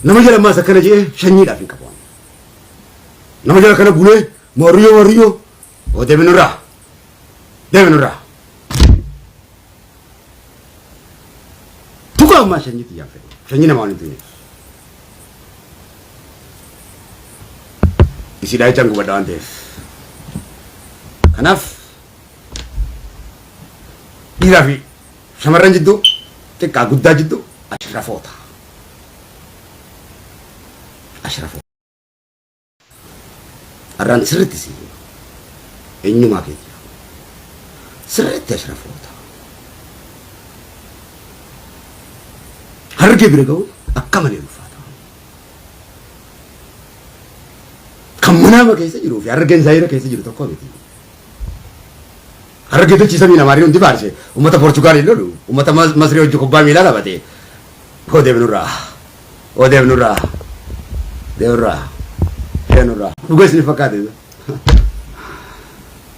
A: nama jala ammaas akkana jee shanyiidhaaf hin qabu nama jala kana bulee warriyyoo oo deeminurraa tuqa ammaa shanyiitti yaan fedhu Sanyii namaa waliin tuuneef. Isiidhaa ijaan gubadha waan ta'eef. Kanaaf dhiiraa fi shamarran jidduu xiqqaa guddaa jidduu ashrafoota. Ashrafoota. Arraan sirriitti si eenyumaa keetii sirriitti ashrafoota. Hargee bira ga'uun akka malee ulfaata. Kan manaama keessa jiruu fi hargeen zaayira keessa jiru tokko miti. Hargee dachiisa miina maarii hundi baarsee uummata Poorchugaal hin lolu uummata Masrii hojii kubbaa miilaa taphatee hoo deemnurraa dhugaa isin fakkaate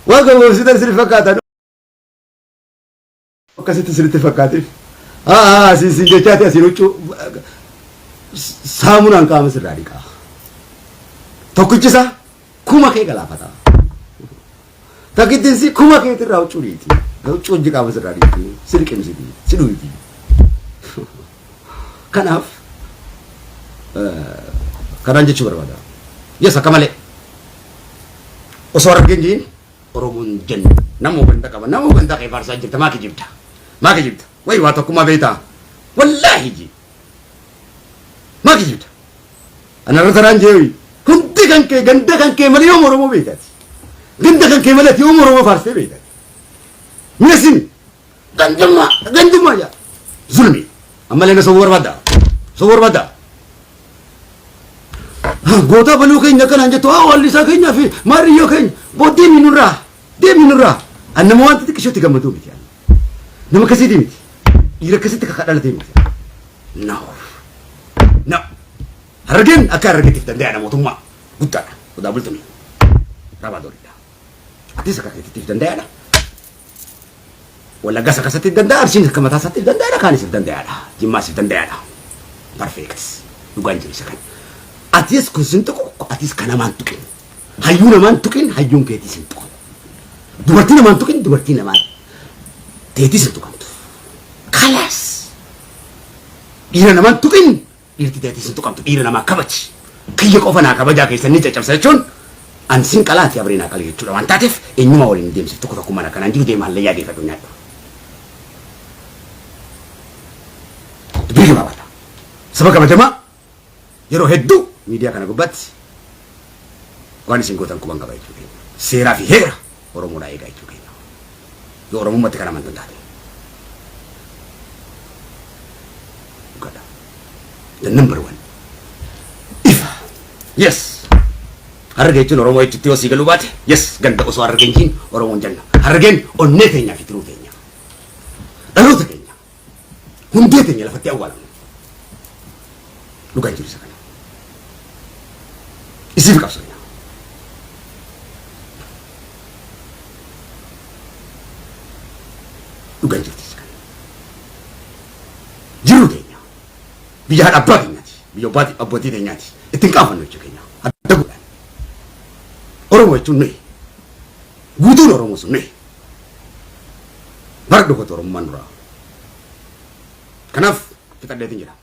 A: waan gabaabsitan isin fakkaatan akkasitti isinitti fakkaateef siin jechaati asiin huccuu saamunaan qaama sirraa dhiqaa tokkichisa kuma kee galaafata takkittiinsi kuma keetirraa huccuu dhiiti huccuu hojii qaama sirraa dhiiti si liqimsiti si dhuyiti kanaaf kanaan jechuu barbaada yes akka malee osoo argeen jiin Oromoon jennu namoo ganda qaba namoo ganda qee faarsaa jirta maa kijibta way waa tokkummaa beektaa wallaahi ji maa kijibta anarra taraan jeewi hundi kan kee ganda kan kee malee yoom Oromoo beektaati ganda kan kee malee yoom Oromoo faarsee beektaati minesin gandummaa jaa zulmi ammalee na soo barbaadda goota baluu keenya kanaan jettu wallisaa keenyaa fi maariyyoo keenya boo deeminurraa annama wanti xiqqishootti gammaduu miti nama akkasiitii miti dhiira akkasitti kakadhalatee miti no hargeen akka hargeetiif danda'aadha mootummaa guddaadha godaa bultumii rabaa doolidha atis akka keetiif danda'aadha Wallaggas akkasitti danda'a Arsiin akka mataa isaatti danda'aadha kaanis danda'aadha Jimmaas danda'aadha perfect dhugaan jiru isa kan atis kun sin tuqu atis kana man tuqin hayyuu namaan tuqin hayyuun keetii sin tuqu dubartii namaan tuqin dubartii namaan teetii sin tuqamtu kalas dhiira namaan tuqin dhiirti teetii sin tuqamtu dhiira namaa kabachi kiyya qofa naa kabajaa keessan ni caccabsa jechuun an sin qalaati abreenaa qala jechuudha waan taateef eenyuma waliin deemsif tokko tokko mana kanaan jiru deema hallayyaa deeffadhu nyaadhu dubbii gabaabata saba kabajamaa yeroo hedduu miidiyaa kana gubbaatti waan isin gootan quban qaba jechuudha seeraa fi heera Oromoodhaa eegaa jechuudha yoo Oromummatti kana amantan taate gada the number one ifa yes harrega jechuun Oromoo jechuutti yoo sii galuu baate yes ganda osoo harrega hin Oromoon janna harregeen onnee teenyaa fi tiruu teenya dhaloota keenya hundee teenya lafatti awwaalamne dhugaan jiru isa kana isiif qabsoofna dhugaan jirti isa kana jiru teenya biyya haadha abbaa keenyaati biyya abbootii teenyaati ittiin qaafannu jechuu keenya adda godhan Oromoo jechuun nuyi guutuun Oromoo sun nuyi bara dhugoota Oromummaan duraa kanaaf fixadheetiin jira